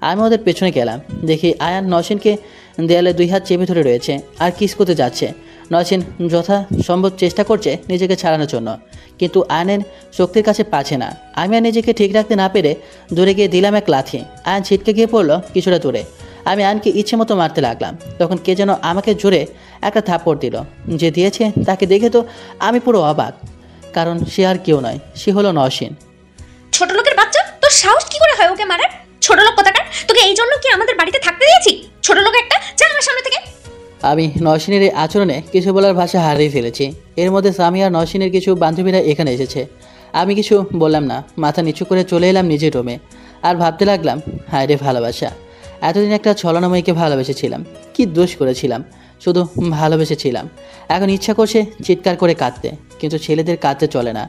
আমি ওদের পেছনে গেলাম, দেখি আয়ান নসীনকে দেয়ালে 2 হাত চেপে ধরে রয়েছে আর কিস করতে যাচ্ছে। নসীন যথাসম্ভব চেষ্টা করছে নিজেকে ছাড়ানোর জন্য, কিন্তু আয়নের শক্তির কাছে পাচ্ছে না। আমি আর নিজেকে ঠিক রাখতে না পেরে দূরে গিয়ে দিলাম এক লাথি। আয়ন ছিটকে গিয়ে পড়লো কিছুটা দূরে। আমি আয়নকে ইচ্ছে মতো মারতে লাগলাম। তখন কে যেন আমাকে জোরে একটা থাপ্পড় দিল। যে দিয়েছে তাকে দেখে তো আমি পুরো অবাক, কারণ সে আর কেউ নয়, সে হলো নসীন। ছোট লোকের বাচ্চা, তোর সাহস কি করে হয় ওকে মারার? ছোট লোক কোথাকার, তোকে এই জন্য কি আমাদের বাড়িতে থাকতে দিয়েছি? ছোট লোক একটা, যা আমার সামনে থেকে। আমি নসীনের এই আচরণে কিছু বলার ভাষা হারিয়ে ফেলেছি। এর মধ্যে সামি আর নসীনের কিছু বান্ধবীরা এখানে এসেছে। আমি কিছু বললাম না, মাথা নিচু করে চলে এলাম নিজের রুমে। আর ভাবতে লাগলাম, হায় রে ভালোবাসা। এতদিন একটা ছলনাময়ীকে ভালোবেসেছিলাম, কি দোষ করেছিলাম? শুধু ভালোবেসেছিলাম। এখন ইচ্ছা করছে চিৎকার করে কাঁদতে, কিন্তু ছেলেদের কাঁদতে চলে না।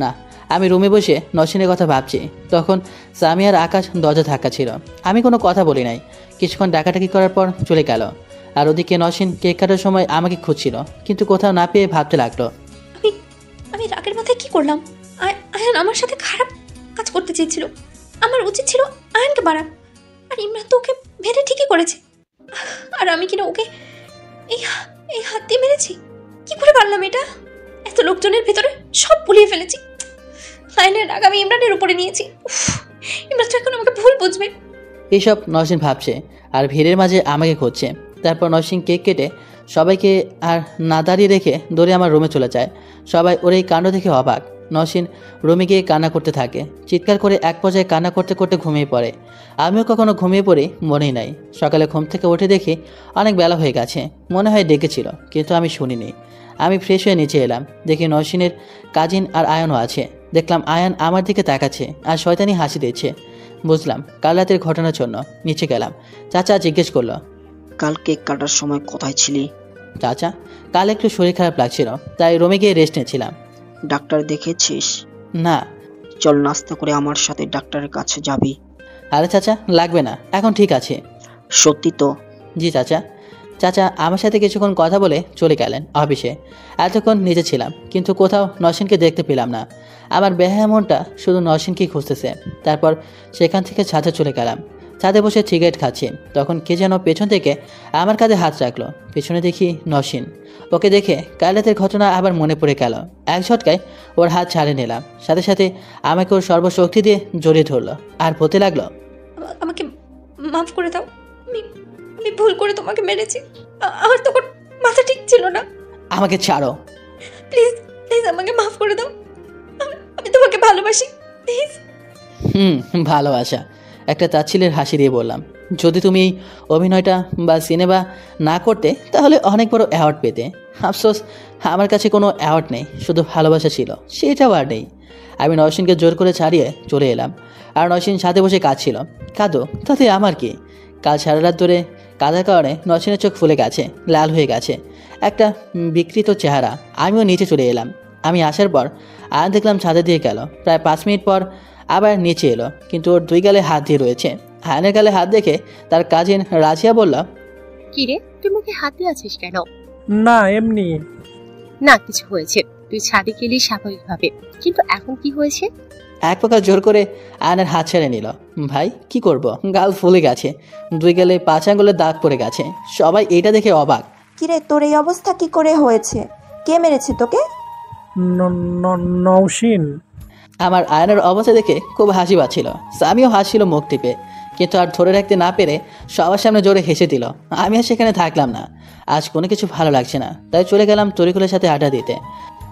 না, আমি রুমে বসে নসীনের কথা ভাবছি। তখন সামি আর আকাশ দরজা ধাক্কা ছিল। আমি কোনো কথা বলি নাই। কিছুক্ষণ ডাকাডাকি করার পর চলে গেল। আর ওদিকে নসীন কেক কাটার সময় আমাকে খুঁজছিল, কিন্তু কোথাও না পেয়ে ভাবতে লাগলো, আমি রাগের মাথায় কি করলাম? আয়ান আমার সাথে খারাপ কাজ করতে চেয়েছিল, আমার উচিত ছিল আয়ানকে বাড়া। আর ইমরান তো ওকে মেরে ঠিকই করেছে, আর আমি কিনা ওকে এই হাত দিয়ে মেরেছি। কি করে পারলাম এটা? এত লোকজনের ভেতরে সব ভুলিয়ে ফেলেছি। আয়নের রাগ আমি ইমরানের উপরে নিয়েছি। ইমরান তো এখন আমাকে ভুল বুঝবে। এইসব নসীন ভাবছে আর ভিড়ের মাঝে আমাকে খুঁজছে। তারপর নসীন কেক কেটে সবাইকে আর না দাঁড়িয়ে রেখে দৌড়ে আমার রুমে চলে যায়। সবাই ওর এই কাণ্ড দেখে অবাক। নসীন রুমে গিয়ে কান্না করতে থাকে, চিৎকার করে এক পর্যায়ে কান্না করতে করতে ঘুমিয়ে পড়ে। আমিও কখনো ঘুমিয়ে পড়ি মনেই নাই। সকালে ঘুম থেকে উঠে দেখি অনেক বেলা হয়ে গেছে। মনে হয় ডেকেছিল, কিন্তু আমি শুনিনি। আমি ফ্রেশ হয়ে নিচে এলাম, দেখি নসীনের কাজিন আর আয়ানও আছে। দেখলাম আয়ান আমার দিকে তাকাচ্ছে আর শয়তানি হাসি দিচ্ছে। বুঝলাম কাল রাতের ঘটনার জন্য। নিচে গেলাম। চাচা জিজ্ঞেস করলো, কাল কেক কাটার সময় কোথায় ছিলি? চাচা, কাল একটু শরীর খারাপ লাগছিল, তাই রুমে গিয়ে রেস্ট নিয়েছিলাম। ডাক্তার দেখেছিস? না। চল নাস্তা করে আমার সাথে ডাক্তারের কাছে যাবি। আরে চাচা লাগবে না, এখন ঠিক আছে। সত্যি তো? জি চাচা। চাচা আমার সাথে কিছুক্ষণ কথা বলে চলে গেলেন অফিসে। এতক্ষণ নিচে ছিলাম, কিন্তু কোথাও নসীনকে দেখতে পেলাম না। আমার বেহায়া মনটা শুধু নসীনকেই খুঁজতেছে। তারপর সেখান থেকে ছাদে চলে গেলাম। ছাদে বসে সিগারেট খাচ্ছি। তখন কে যেন পেছন থেকে আমার কাঁধে হাত রাখলো। পেছনে দেখি নসীন। ওকে দেখে কাল রাতের ঘটনা আবার মনে পড়ে গেল। এক ঝটকায় ওর হাত ছাড়িয়ে নিলাম। সাথে সাথে আমাকে ওর সর্বশক্তি দিয়ে জড়িয়ে ধরলো আর বলতে লাগলো, আমাকে মাফ করে দাও, আমি ভুল করে তোমাকে মেরেছি। আমার তখন মাথা ঠিক ছিল না। আমাকে ছাড়ো প্লিজ, প্লিজ আমাকে মাফ করে দাও। আমি তোমাকে ভালোবাসি, প্লিজ। ভালোবাসা? একটা তাচ্ছিলের হাসি দিয়ে বললাম, যদি তুমি অভিনয়টা বা সিনেমা না করতে তাহলে অনেক বড় অ্যাওয়ার্ড পেতে। আফসোস আমার কাছে কোনো অ্যাওয়ার্ড নেই, শুধু ভালোবাসা ছিল, সেটাও আর নেই। আমি নসীনকে জোর করে ছাড়িয়ে চলে এলাম। আর নসীন ছাদে বসে কাঁদছিল। কাঁদো, তাতে আমার কি? কাল সারা রাত ধরে কাঁদার কারণে নসীনের চোখ ফুলে গেছে, লাল হয়ে গেছে, একটা বিকৃত চেহারা। আমিও নিচে চলে এলাম। আমি আসার পর আর দেখলাম ছাদে দিয়ে গেল। প্রায় 5 মিনিট পর আবার নিচে এলো, কিন্তু ওর 2 গালে হাত দিয়ে রয়েছে। আয়নের গালে হাত দেখে তার কাজিন রাজিয়া বলল, কি রে, তুই মুখে হাত দিয়ে আছিস কেন? না এমনি। না কিছু হয়েছে, তুই ছাদে গেলি স্বাভাবিকভাবে, কিন্তু এখন কি হয়েছে? এক প্রকার জোর করে আয়নের হাত ছেড়ে নিল। ভাই কি করব, গাল ফুলে গেছে, 2 গালে 5 আঙ্গুলের দাগ পড়ে গেছে। সবাই এটা দেখে অবাক। কিরে তোর এই অবস্থা কি করে হয়েছে? কে মেরেছে তোকে? নওশিন। আমার আয়নের অবস্থা দেখে খুব হাসি পাচ্ছিল। সামিও হাসছিল মুখ টিপে, কিন্তু আর ধরে রাখতে না পেরে সবার সামনে জোরে হেসে দিল। আমি আর সেখানে থাকলাম না, আজ কোনো কিছু ভালো লাগছে না, তাই চলে গেলাম তরিকুলের সাথে আড্ডা দিতে।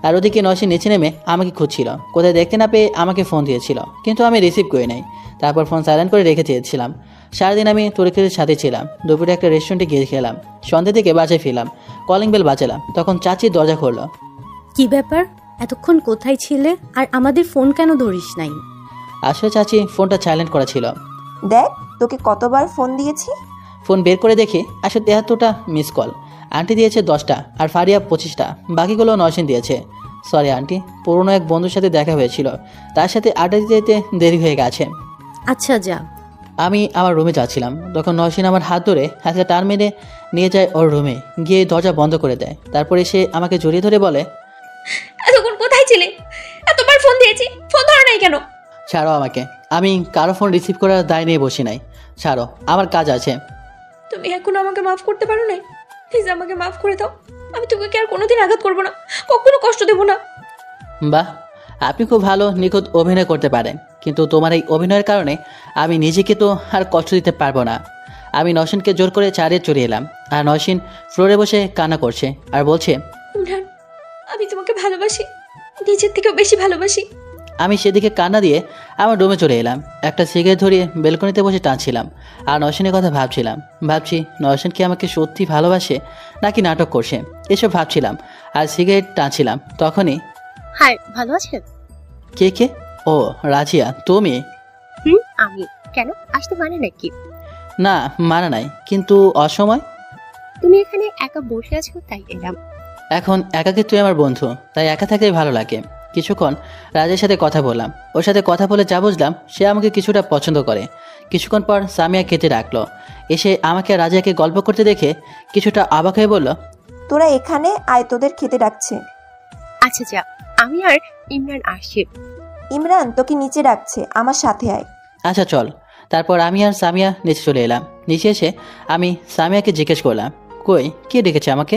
আর ওদিকে নওশিন নিচে নেমে আমাকে খুঁজছিল, কোথায় দেখতে না পেয়ে আমাকে ফোন দিয়েছিল, কিন্তু আমি রিসিভ করি নাই। তারপর ফোন সাইলেন্ট করে রেখে দিয়েছিলাম। সারাদিন আমি তরিকুলের সাথে ছিলাম। দুপুরে একটা রেস্টুরেন্টে গিয়ে খেলাম, সন্ধ্যে থেকে বাসায় ফিরলাম। কলিং বেল বাজালাম, তখন চাচির দরজা খুললো। কি ব্যাপার, এতক্ষণ কোথায় ছিলে আর আমাদের ফোন কেন ধরিস নাই? আসলে চাচি ফোনটা সাইলেন্ট করা ছিল। দেখ তোকে কতবার ফোন দিয়েছি। ফোন বের করে দেখি 173টা মিস কল। আন্টি দিয়েছে 10টা আর ফারিয়া 25টা, বাকিগুলো নওশিন দিয়েছে। সরি আন্টি, পুরনো এক বন্ধুর সাথে দেখা হয়েছিল, তার সাথে আড্ডা দিতে দিতে দেরি হয়ে গেছে। আচ্ছা যা। আমি আমার রুমে যাচ্ছিলাম, তখন নওশিন আমার হাত ধরে হাতে টান মেরে নিয়ে যায় ওর রুমে, গিয়ে দরজা বন্ধ করে দেয়। তারপরে সে আমাকে জড়িয়ে ধরে বলে, এতক্ষণ কোথায় ছিলে? এতবার ফোন দিয়েছি, ফোন ধরো নাই কেন? ছাড়ো আমাকে, আমি কারো ফোন রিসিভ করার দায় নিয়ে বসি নাই। ছাড়ো, আমার কাজ আছে। তুমি এখন আমাকে মাফ করতে পারো নাই? প্লিজ আমাকে মাফ করে দাও। আমি তোকে আর কোনোদিন আঘাত করবো না, কখনো কষ্ট দেবো না। বাহ, আপনি খুব ভালো নিখুঁত অভিনয় করতে পারেন, কিন্তু তোমার এই অভিনয়ের কারণে আমি নিজেকে তো আর কষ্ট দিতে পারবো না। আমি নওশিনকে জোর করে চারে চড়িয়ে এলাম, আর নওশিন ফ্লোরে বসে কান্না করছে আর বলছে, ইমরান, আমি তোমাকে ভালোবাসি, নিজের থেকেও বেশি ভালোবাসি। আমি সেদিকে কান্না দিয়ে আমার রুমে চলে এলাম। একটা সিগারেট ধরিয়ে বেলকনিতে বসে টানছিলাম আর নওশিনের কথা ভাবছি নওশিন কি আমাকে সত্যি ভালোবাসে নাকি নাটক করছে, এসব ভাবছিলাম আর সিগারেট টানছিলাম। তখনই হাই, ভালো আছেন? কে? ও রাজিয়া, তুমি? আমি। কেন, আসতে মানে নাকি? না, মানা নাই, কিন্তু অসময়। তুমি এখানে একা বসে আছো তাই এলাম। এখন একাকে তুই আমার বন্ধু, তাই একা থাকলেই ভালো লাগে। কিছুক্ষণ রাজের সাথে কথা বললাম, ওর সাথে কথা বলে যা বুঝলাম সে আমাকে কিছুটা পছন্দ করে। কিছুক্ষণ পর সামিয়া খেতে রাখলো, এসে আমাকে আর রাজিয়াকে গল্প করতে দেখে কিছুটা অবাক হয়ে বলল, তোরা এখানে আয়, তোদের খেতে ডাকছে। আচ্ছা যা, আমি আর ইমরান আসছি। ইমরান তোকে নিচে ডাকছে, আমার সাথে আয়। আচ্ছা চল। তারপর আমি আর সামিয়া নিচে চলে এলাম। নিচে এসে আমি সামিয়াকে জিজ্ঞেস করলাম, কই, কে ডেকেছে আমাকে?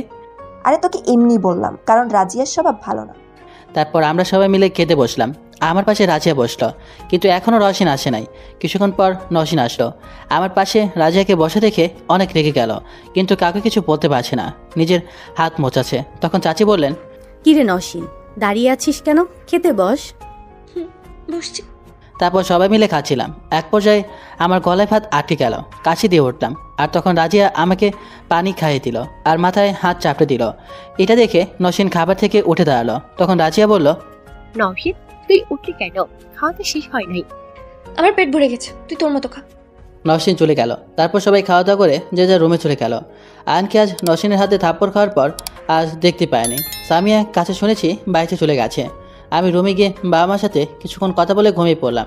আরে তোকে এমনি বললাম, কারণ রাজিয়ার স্বভাব ভালো না। তারপর আমরা সবাই মিলে খেতে বসলাম। আমার পাশে রাজিয়া বসলো, কিন্তু এখনও নওশিন আসে নাই। কিছুক্ষণ পর নওশিন আসলো। আমার পাশে রাজিয়াকে বসে দেখে অনেক রেগে গেল, কিন্তু কাউকে কিছু বলতে পারছে না, নিজের হাত মোচাচ্ছে। তখন চাচি বললেন, কিরে নওশিন, দাঁড়িয়ে আছিস কেন? খেতে বস। বসছি। তারপর সবাই মিলে খাচ্ছিলাম। এক পর্যায়ে আমার গলায় ভাত আটকে গেল, কাশি দিয়ে উঠলাম। আর তখন রাজিয়া আমাকে পানি খাইয়ে দিল আর মাথায় হাত চাপড়ে দিল। এটা দেখে নওশিন খাবার থেকে উঠে দাঁড়ালো। তখন রাজিয়া বলল, নওশিন, তুই উঠলি কেন? খাওয়া তো শেষ হয় নাই। আমার পেট ভরে গেছে, তুই তোর মতো খা। নওশিন চলে গেল। তারপর সবাই খাওয়া দাওয়া করে যে যার রুমে চলে গেল। আয়নকে আজ নওশিনের হাতে থাপ্পড় খাওয়ার পর আজ দেখতে পায়নি। সামিয়া কাছে শুনেছি বাইরে চলে গেছে। আমি রুমে গিয়ে বাবা মার সাথে কিছুক্ষণ কথা বলে ঘুমিয়ে পড়লাম।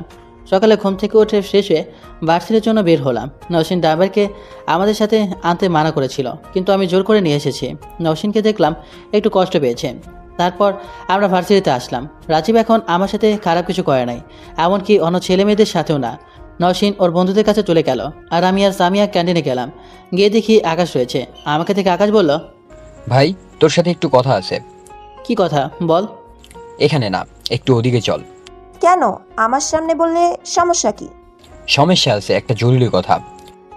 সকালে ঘুম থেকে উঠে ফ্রেশ হয়ে ভার্সিটির জন্য বের হলাম। নওশিন ড্রাইভারকে আমাদের সাথে আনতে মানা করেছিল, কিন্তু আমি জোর করে নিয়ে এসেছি। নওশিনকে দেখলাম একটু কষ্ট পেয়েছে। তারপর আমরা ভার্সিটিতে আসলাম। রাজীব এখন আমার সাথে খারাপ কিছু করে নাই, এমনকি অন্য ছেলে মেয়েদের সাথেও না। নওশিন ওর বন্ধুদের কাছে চলে গেল, আর আমি আর সামিয়া ক্যান্টিনে গেলাম। গিয়ে দেখি আকাশ রয়েছে। আমাকে থেকে আকাশ বলল, ভাই, তোর সাথে একটু কথা আছে। কি কথা বল? এখানে না, একটু ওদিকে চল। কেন? আমার সামনে বললে সমস্যা কি? সমস্যা আছে, একটা জরুরি কথা।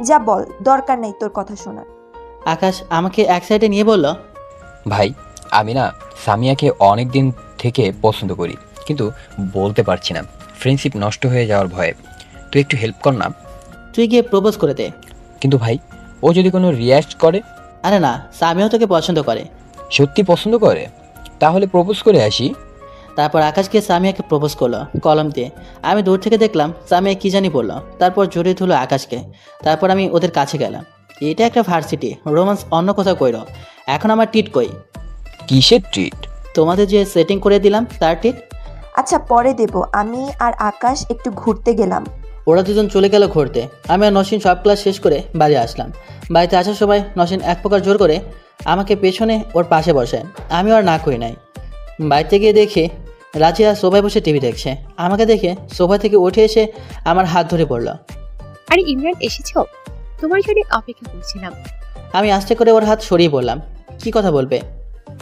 যা বল, দরকার নেই তোর কথা শোনার। আকাশ আমাকে এক সাইডে নিয়ে বলল, ভাই, আমি না সামিয়াকে অনেক দিন থেকে পছন্দ করি, কিন্তু বলতে পারছি না, ফ্রেন্ডশিপ নষ্ট হয়ে যাওয়ার ভয়ে। তুই একটু হেল্প কর না। তুই গিয়ে প্রপোজ করে দে। কিন্তু ভাই, ও যদি কোনো রিয়াক্ট করে? আরে না, সামিয়াও তোকে পছন্দ করে। সত্যি পছন্দ করে? তাহলে প্রপোজ করে আসি। তারপর আকাশকে সামিয়াকে প্রপোজ করলো কলম দিয়ে। আমি দূর থেকে দেখলাম সামিয়া কি জানি বললো, তারপর জড়িয়ে ধরলো আকাশকে। তারপর আমি ওদের কাছে গেলাম। এটা একটা ভার্সিটি, রোমান্স অন্য কোথাও কইরো। এখন আমার টিট কই? কিসের ট্রিট? তোমাদের যে সেটিং করে দিলাম তার টিট। আচ্ছা পরে দেব। আমি আর আকাশ একটু ঘুরতে গেলাম। ওরা দুজন চলে গেল ঘুরতে। আমি আর নসীন সব ক্লাস শেষ করে বাড়ি আসলাম। বাড়িতে আসার সময় নসীন এক প্রকার জোর করে আমাকে পেছনে ওর পাশে বসে। আমি আর না করি নাই। বাড়িতে গিয়ে দেখি রাজিয়া সোফায় বসে টিভি দেখছে। আমাকে দেখে সোফা থেকে উঠে এসে আমার হাত ধরে পড়ল। আরে ইমরান, এসেছো? তোমার জন্য অপেক্ষা করছিলাম। আমি আস্তে করে ওর হাত সরিয়ে বললাম, কি কথা বলবে?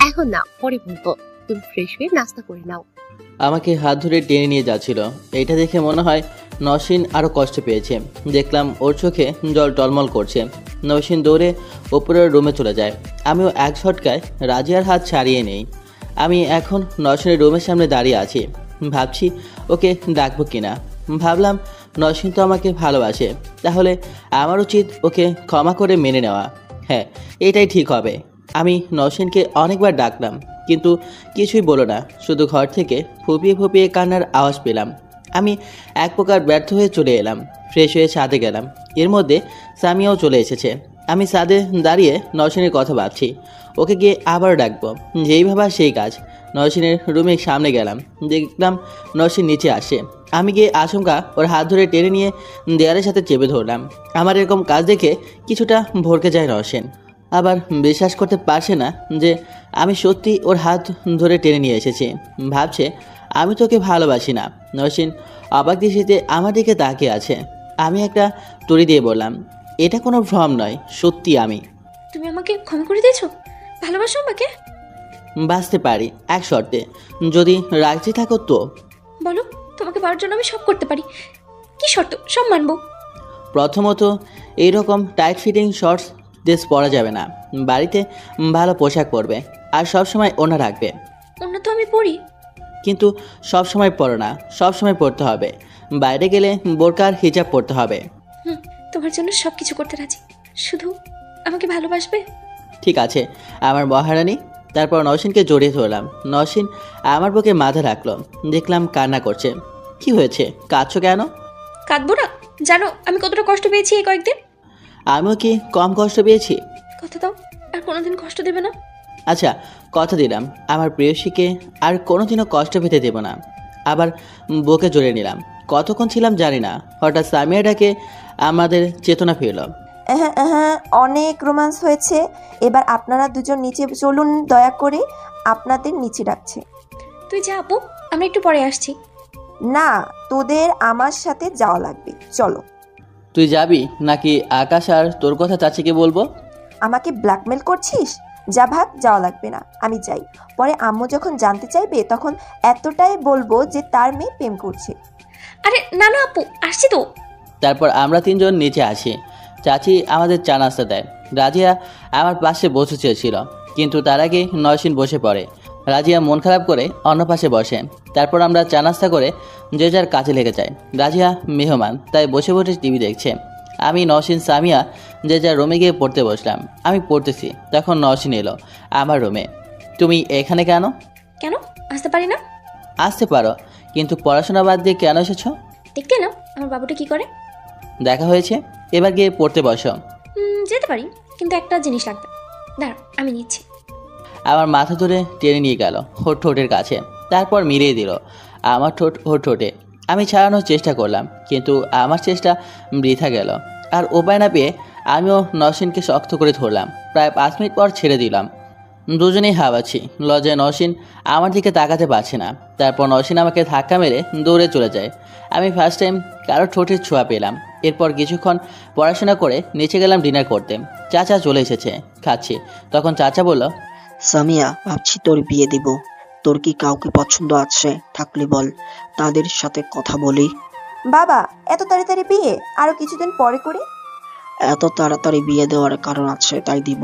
এখন না, পরে বলবো। তুমি ফ্রেশ হয়ে নাস্তা করে নাও। আমাকে হাত ধরে টেনে নিয়ে যাচ্ছিল। এটা দেখে মনে হয় নসীন আরও কষ্ট পেয়েছে। দেখলাম ওর চোখে জল টলমল করছে। নসীন দৌড়ে ওপরের রুমে চলে যায়। আমিও এক ঝটকায় রাজিয়ার হাত ছাড়িয়ে নেই। আমি এখন নসীনের রুমের সামনে দাঁড়িয়ে আছি। ভাবছি ওকে ডাকবো কিনা। ভাবলাম নসীন তো আমাকে ভালোবাসে, তাহলে আমার উচিত ওকে ক্ষমা করে মেনে নেওয়া। হ্যাঁ, এটাই ঠিক হবে। আমি নসীনকে অনেকবার ডাকলাম, কিন্তু কিছুই বলো না। শুধু ঘর থেকে ফুপিয়ে ফুপিয়ে কান্নার আওয়াজ পেলাম। আমি এক প্রকার ব্যর্থ হয়ে চলে এলাম। ফ্রেশ হয়ে ছাদে গেলাম। এর মধ্যে সামিয়াও চলে এসেছে। আমি ছাদে দাঁড়িয়ে নসীনের কথা ভাবছি। ওকে গিয়ে আবার ডাকবো, যেই ভাবা সেই কাজ। নসীনের রুমের সামনে গেলাম। দেখলাম নসীন নিচে আসে। আমি গিয়ে আচমকা ওর হাত ধরে টেনে নিয়ে দেয়ালের সাথে চেপে ধরলাম। আমার এরকম কাজ দেখে কিছুটা ভরকে যায় নসীন। আবার বিশ্বাস করতে পারছে না যে আমি সত্যি ওর হাত ধরে টেনে নিয়ে এসেছি। ভাবছে আমি তোকে ভালোবাসি না। নসীন অবাক দৃষ্টিতে আমার দিকে তাকিয়ে আছে। আমি একটা তুড়ি দিয়ে বললাম, এটা কোনো ভ্রম নয়, সত্যি আমি। তুমি আমাকে ক্ষমা করে দিয়েছো? ভালোবাসো আমাকে? বাঁচতে পারি এক শর্তে, যদি রাজি থাকো তো। বলো, তোমাকে পাওয়ার জন্য আমি সব করতে পারি। কি শর্ত? সব মানবো। প্রথমত, এইরকম টাইট ফিটিং শর্টস ড্রেস পরা যাবে না। বাড়িতে ভালো পোশাক পরবে, আর সবসময় ওনা রাখবে। ওনা তো আমি পরি। কিন্তু সব সময় পরো না, সব সময় পরতে হবে। বাইরে গেলে বোরকা আর হিজাব পরতে হবে। তোমার জন্য সব কিছু করতে রাজি, শুধু আমাকে ভালোবাসবে। ঠিক আছে আমার মহারানী। তারপর নসীনকে জড়িয়ে ধরলাম। নসীন আমার বুকে মাথা রাখলো। দেখলাম কান্না করছে। কি হয়েছে, কাঁদছো কেন? কাঁদবো না? জানো আমি কতটা কষ্ট পেয়েছি এই কয়েকদিন। আমিও কি কম কষ্ট পেয়েছি? কথা দাও আর কোনোদিন কষ্ট দেবে না। আচ্ছা, কথা দিলাম আমার প্রেয়সীকে আর কোনোদিনও কষ্ট পেতে দেব না। আবার বুকে জড়িয়ে নিলাম। কতক্ষণ ছিলাম জানি না, হঠাৎ সামিয়া ডাকে আমাদের চেতনা ফিরল। অনেক রোমান্স হয়েছে, এবার আপনারা দুজন নিচে চলুন, দয়া করে। আপনাদের নিচে ডাকছে। তুই যা আপু, আমরা একটু পরে আসছি। না, তোদের আমার সাথে যাওয়া লাগবে, চলো। তুই যাবি নাকি আকাশ আর তোর কথা চাচিকে বলবো? আমাকে ব্ল্যাকমেল করছিস? যা ভাগ, যাওয়া লাগবে না, আমি যাই। পরে আম্মু যখন জানতে চাইবে তখন এতটাই বলবো যে তার মেয়ে প্রেম করছে। আরে না না আপু, আসছি তো। তারপর আমরা তিনজন নিচে আসি। চাচি আমাদের চা নাস্তা দেয়। রাজিয়া আমার পাশে বসে চেয়েছিল, কিন্তু তার আগে নসীন বসে পড়ে। রাজিয়া মন খারাপ করে অন্য পাশে বসে। তারপর আমরা চা নাস্তা করে যে যার কাজে লেগে যাই। রাজিয়া মেহমান, তাই বসে বসে টিভি দেখছে। আমি, নসীন, সামিয়া যে যার রুমে গিয়ে পড়তে বসলাম। আমি পড়তেছি, তখন নসীন এলো আমার রুমে। তুমি এখানে কেন? কেন আসতে পারি না? আসতে পারো, কিন্তু পড়াশোনা বাদ দিয়ে কেন এসেছো? দেখতে না আমার বাবুটা কি করে। দেখা হয়েছে, এবার গিয়ে পড়তে বসো। যেতে পারি, কিন্তু একটা জিনিস লাগবে। দাঁড়া, আমি নিচ্ছি। আমার মাথা ধরে টেনে নিয়ে গেল ওর ঠোঁটের কাছে। তারপর মিলিয়ে দিল আমার ঠোঁট ওর ঠোঁটে। আমি ছাড়ানোর চেষ্টা করলাম, কিন্তু আমার চেষ্টা বৃথা গেল। আর উপায় না পেয়ে আমিও নসীনকে শক্ত করে ধরলাম। প্রায় 5 মিনিট পর ছেড়ে দিলাম। দুজনেই হাওয়াচ্ছি। লজ্জায় নসীন আমার দিকে তাকাতে পারছে না। তারপর নসীন আমাকে ধাক্কা মেরে দৌড়ে চলে যায়। আমি ফার্স্ট টাইম কারো ঠোঁটের ছোঁয়া পেলাম। এরপর কিছুক্ষণ পড়াশোনা করে নিচে গেলাম ডিনার করতে। চাচা চলে এসেছে, খাচ্ছি। তখন চাচা বলল, সামিয়া, ভাবছি তোর বিয়ে দিব। তোর কি কাউকে পছন্দ আছে? থাকলে বল, তাদের সাথে কথা বলি। বাবা, এত তাড়াতাড়ি বিয়ে? আরো কিছুদিন পরে করি। এত তাড়াতাড়ি বিয়ে দেওয়ার কারণ আছে, তাই দিব।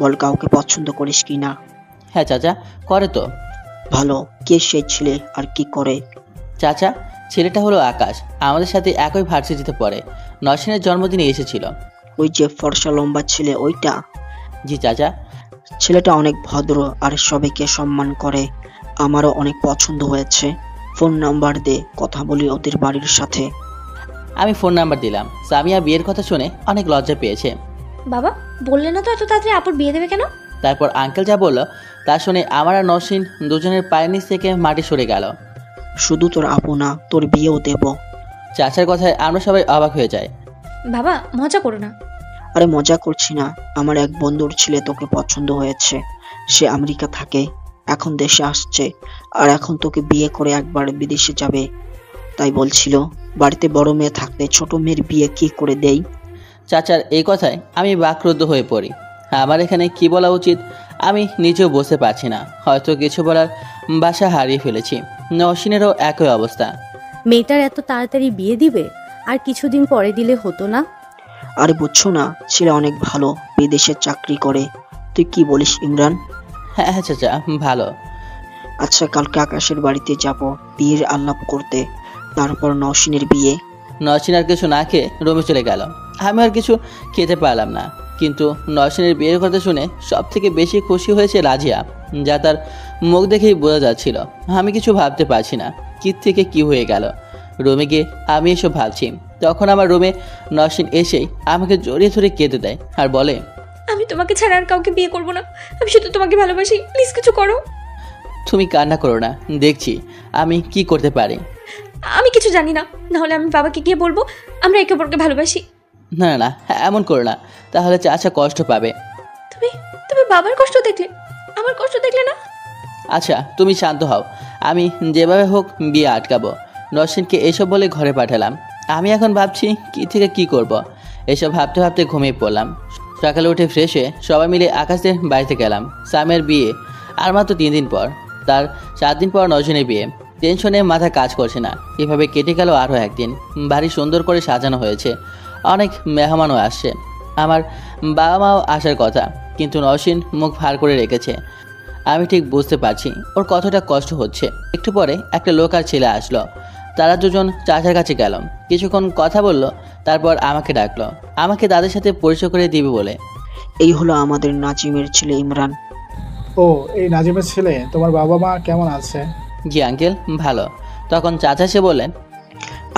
বল, কাউকে পছন্দ করিস কি না? হ্যাঁ চাচা, করে তো। ভালো, কে সেই ছেলে আর কি করে? চাচা, ছেলেটা হলো আকাশ, আমাদের সাথে একই ভার্সিটিতে পড়ে। নসীনের জন্মদিনে এসেছিল। ওই যে ফর্সা লম্বা ছেলে, ওইটা? জি চাচা। ছেলেটা অনেক ভদ্র আর সবাইকে সম্মান করে। আমারও অনেক পছন্দ হয়েছে। ফোন নাম্বার দে, কথা বলি ওদের বাড়ির সাথে। আমি ফোন নাম্বার দিলাম। সামিয়া বিয়ের কথা শুনে অনেক লজ্জা পেয়েছে। বাবা, বললে না তো এত তাড়াতাড়ি আপুর বিয়ে দেবে কেন? তারপর আঙ্কেল যা বলল তা শুনে আমার আর নসীন দুজনের পায়ের নিচ থেকে মাটি সরে গেল। শুধু তোর আপু না, তোর বিয়েও দেব। চাচার কথায় আমরা সবাই অবাক হয়ে যাই। বাবা, মজা করো না। আরে মজা করছি না, আমার এক বন্ধুর ছেলে তোকে পছন্দ হয়েছে। সে আমেরিকা থাকে। এখন দেশে আসছে, আর এখন তোকে বিয়ে করে একবার বিদেশে যাবে। তাই বলছিল, বাড়িতে বড় মেয়ে থাকতে ছোট মেয়ের বিয়ে কি করে দেই। চাচার এই কথায় আমি বাকরুদ্ধ হয়ে পড়ি। আমার এখানে কি বলা উচিত আমি নিজেও বুঝতে পারছি না। হয়তো কিছু বলার ভাষা হারিয়ে ফেলেছি। নওশিনেরও একই অবস্থা। মেয়েটার এত তাড়াতাড়ি বিয়ে দিবে? আর কিছুদিন পরে দিলে হতো না? আরে বুঝছো না, ছেলে অনেক ভালো, বিদেশে চাকরি করে। তুই কি বলিস ইমরান? হ্যাঁ হ্যাঁ চাচা, ভালো। আচ্ছা, কালকে আকাশের বাড়িতে যাব বিয়ের আলাপ করতে, তারপর নওশিনের বিয়ে। নওশিন আর কিছু না খেয়ে রুমে চলে গেল। আমি আর কিছু খেতে পারলাম না। কিন্তু নওশিনের বিয়ের কথা শুনে সব থেকে বেশি খুশি হয়েছে রাজিয়া, যা তার মুখ দেখেই বোঝা যাচ্ছিল। আমি কিছু ভাবতে পারছি না কি থেকে কি হয়ে গেল। রুমে গিয়ে আমি এসব ভাবছি, তখন আমার রুমে নওশিন এসেই আমাকে জড়িয়ে ধরে কেঁদে দেয় আর বলে, আমি তোমাকে ছাড়া আর কাউকে বিয়ে করব না, আমি শুধু তোমাকে ভালোবাসি, প্লিজ কিছু করো। তুমি কান্না করো না, দেখছি আমি কি করতে পারি। আমি কিছু জানি না, নাহলে আমি বাবাকে গিয়ে বলবো আমরা একে অপরকে ভালোবাসি। না না, এমন করো না, তাহলে চাচা কষ্ট পাবে। তুমি বাবার কষ্ট দেখলে আমার কষ্ট দেখলে না। আচ্ছা তুমি শান্ত হও, আমি যেভাবে হোক বিয়ে আটকাবো। নওশিনকে এসব বলে ঘরে পাঠালাম। আমি এখন ভাবছি কি থেকে কি করব। এসব ভাবতে ভাবতে ঘুমিয়ে পড়লাম। সকালে উঠে ফ্রেশ হয়ে সবাই মিলে আকাশের বাড়িতে গেলাম। সামের বিয়ে আর মাত্র 3 দিন পর, তার 7 দিন পর নওশিনের বিয়ে। টেনশনে মাথা কাজ করছে না। এভাবে কেটে গেল আরও একদিন। বাড়ি সুন্দর করে সাজানো হয়েছে, অনেক মেহমানও আসছে। আমার বাবা মাও আসার কথা, কিন্তু নওশিন মুখ ভার করে রেখেছে। আমি ঠিক বুঝতে পারছি ওর কতটা কষ্ট হচ্ছে। একটু পরে একটা লোক আর ছেলে আসলো। তারা দুজন চাচার কাছে গেল, কিছুক্ষণ কথা বলল, তারপর আমাকে ডাকলো, আমাকে তাদের সাথে পরিচয় করে দিবে বলে। এই হলো আমাদের নাজিমের ছেলে ইমরান। ও, এই নাজিমের ছেলে। তোমার বাবা মা কেমন আছে? জি আঙ্কেল, ভালো। তখন চাচা সে বললেন,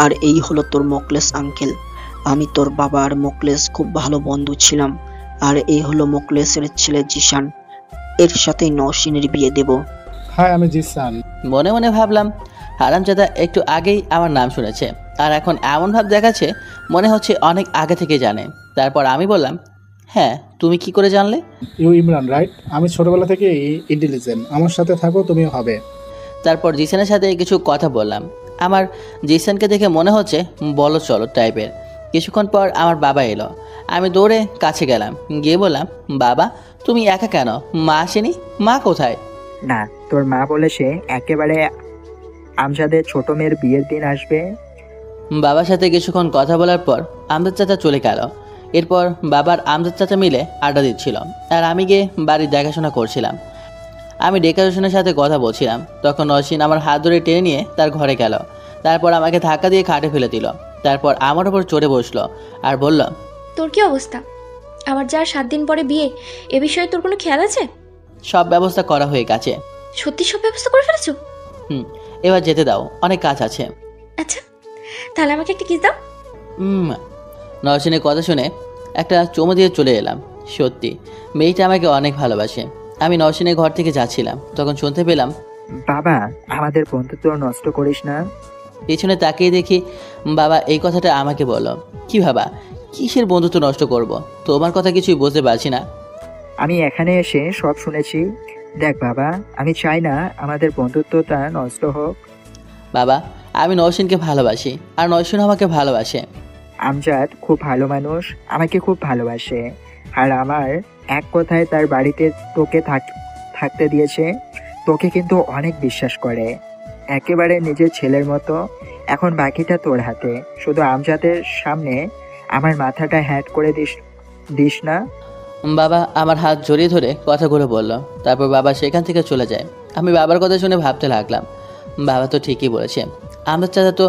আর এই হলো তোর মোকলেস আঙ্কেল। আমি তোর বাবা আর মোকলেস খুব ভালো বন্ধু ছিলাম। আর এই হলো মোকলেসের ছেলে জিশান, এর সাথেই নওশিনের বিয়ে দেব। হ্যাঁ, আমি জিসান। মনে মনে ভাবলাম হারামজাদা একটু আগেই আমার নাম শুনেছে, আর এখন এমন ভাব দেখাচ্ছে মনে হচ্ছে অনেক আগে থেকে জানে। তারপর আমি বললাম, হ্যাঁ তুমি কি করে জানলে? You Imran, right? আমি ছোটবেলা থেকে ইন্টেলিজেন্ট, আমার সাথে থাকো তুমিও হবে। তারপর জিসানের সাথে কিছু কথা বললাম। আমার জিসানকে দেখে মনে হচ্ছে বলো চলো টাইপের। কিছুক্ষণ পর আমার বাবা এলো। আমি দৌড়ে কাছে গেলাম, গিয়ে বললাম, বাবা তুমি একা কেন? মা আসেনি? মা কোথায়? না, তোর মা বলেছে একেবারে আমজাদের ছোট মেয়ের বিয়ের দিন আসবে। বাবার সাথে কিছুক্ষণ কথা বলার পর আমজাদ চাচা চলে গেল। এরপর বাবার আমজাদ চাচা মিলে আড্ডা দিচ্ছিল, আর আমি গিয়ে বাড়ির দেখাশোনা করছিলাম। আমি ডেকোরেশনের সাথে কথা বলছিলাম, তখন নওশিন আমার হাত ধরে টেনে নিয়ে তার ঘরে গেল। তারপর আমাকে ধাক্কা দিয়ে খাটে ফেলে দিল। তারপর আমার ওপর চড়ে বসলো আর বলল, তোর কি অবস্থা? আমার যার 7 দিন পরে বিয়ে, এ বিষয়ে তোর কোনো খেয়াল আছে? সব ব্যবস্থা করা হয়ে গেছে। সত্যি সব ব্যবস্থা করে ফেলেছো? এবার যেতে দাও, অনেক কাজ আছে। আচ্ছা, তাহলে আমাকে একটা কিস দাও। নওশিনের কথা শুনে একটা চুমু দিয়ে চলে এলাম। সত্যি মেয়েটা আমাকে অনেক ভালোবাসে। আমি নওশিনের ঘর থেকে যাচ্ছিলাম, তখন শুনতে পেলাম, বাবা আমাদের বন্ধুত্ব নষ্ট করিস না। পেছনে তাকিয়ে দেখি বাবা এই কথাটা আমাকে বলল। কি বাবা, কিসের বন্ধুত্ব নষ্ট করব? তোমার কথা কিছুই বুঝতে পারছি না। আমি এখানে এসে সব শুনেছি। দেখ বাবা, আমি চাই না আমাদের বন্ধুত্বটা নষ্ট হোক। বাবা আমি নওশিনকে ভালোবাসি, আর নওশিন আমাকে ভালোবাসে। আমজাদ খুব ভালো মানুষ, আমাকে খুব ভালোবাসে। আর আমার এক কথায় তার বাড়িতে তোকে থাকতে দিয়েছে। তোকে কিন্তু অনেক বিশ্বাস করে, একেবারে নিজের ছেলের মতো। এখন বাকিটা তোর হাতে। শুধু আমজাদের সামনে আমার মাথাটা হ্যাট করে দিস না। বাবা আমার হাত জড়িয়ে ধরে কথাগুলো বলল। তারপর বাবা সেখান থেকে চলে যায়। আমি বাবার কথা শুনে ভাবতে লাগলাম, বাবা তো ঠিকই বলেছে। আমজাদ চাচা তো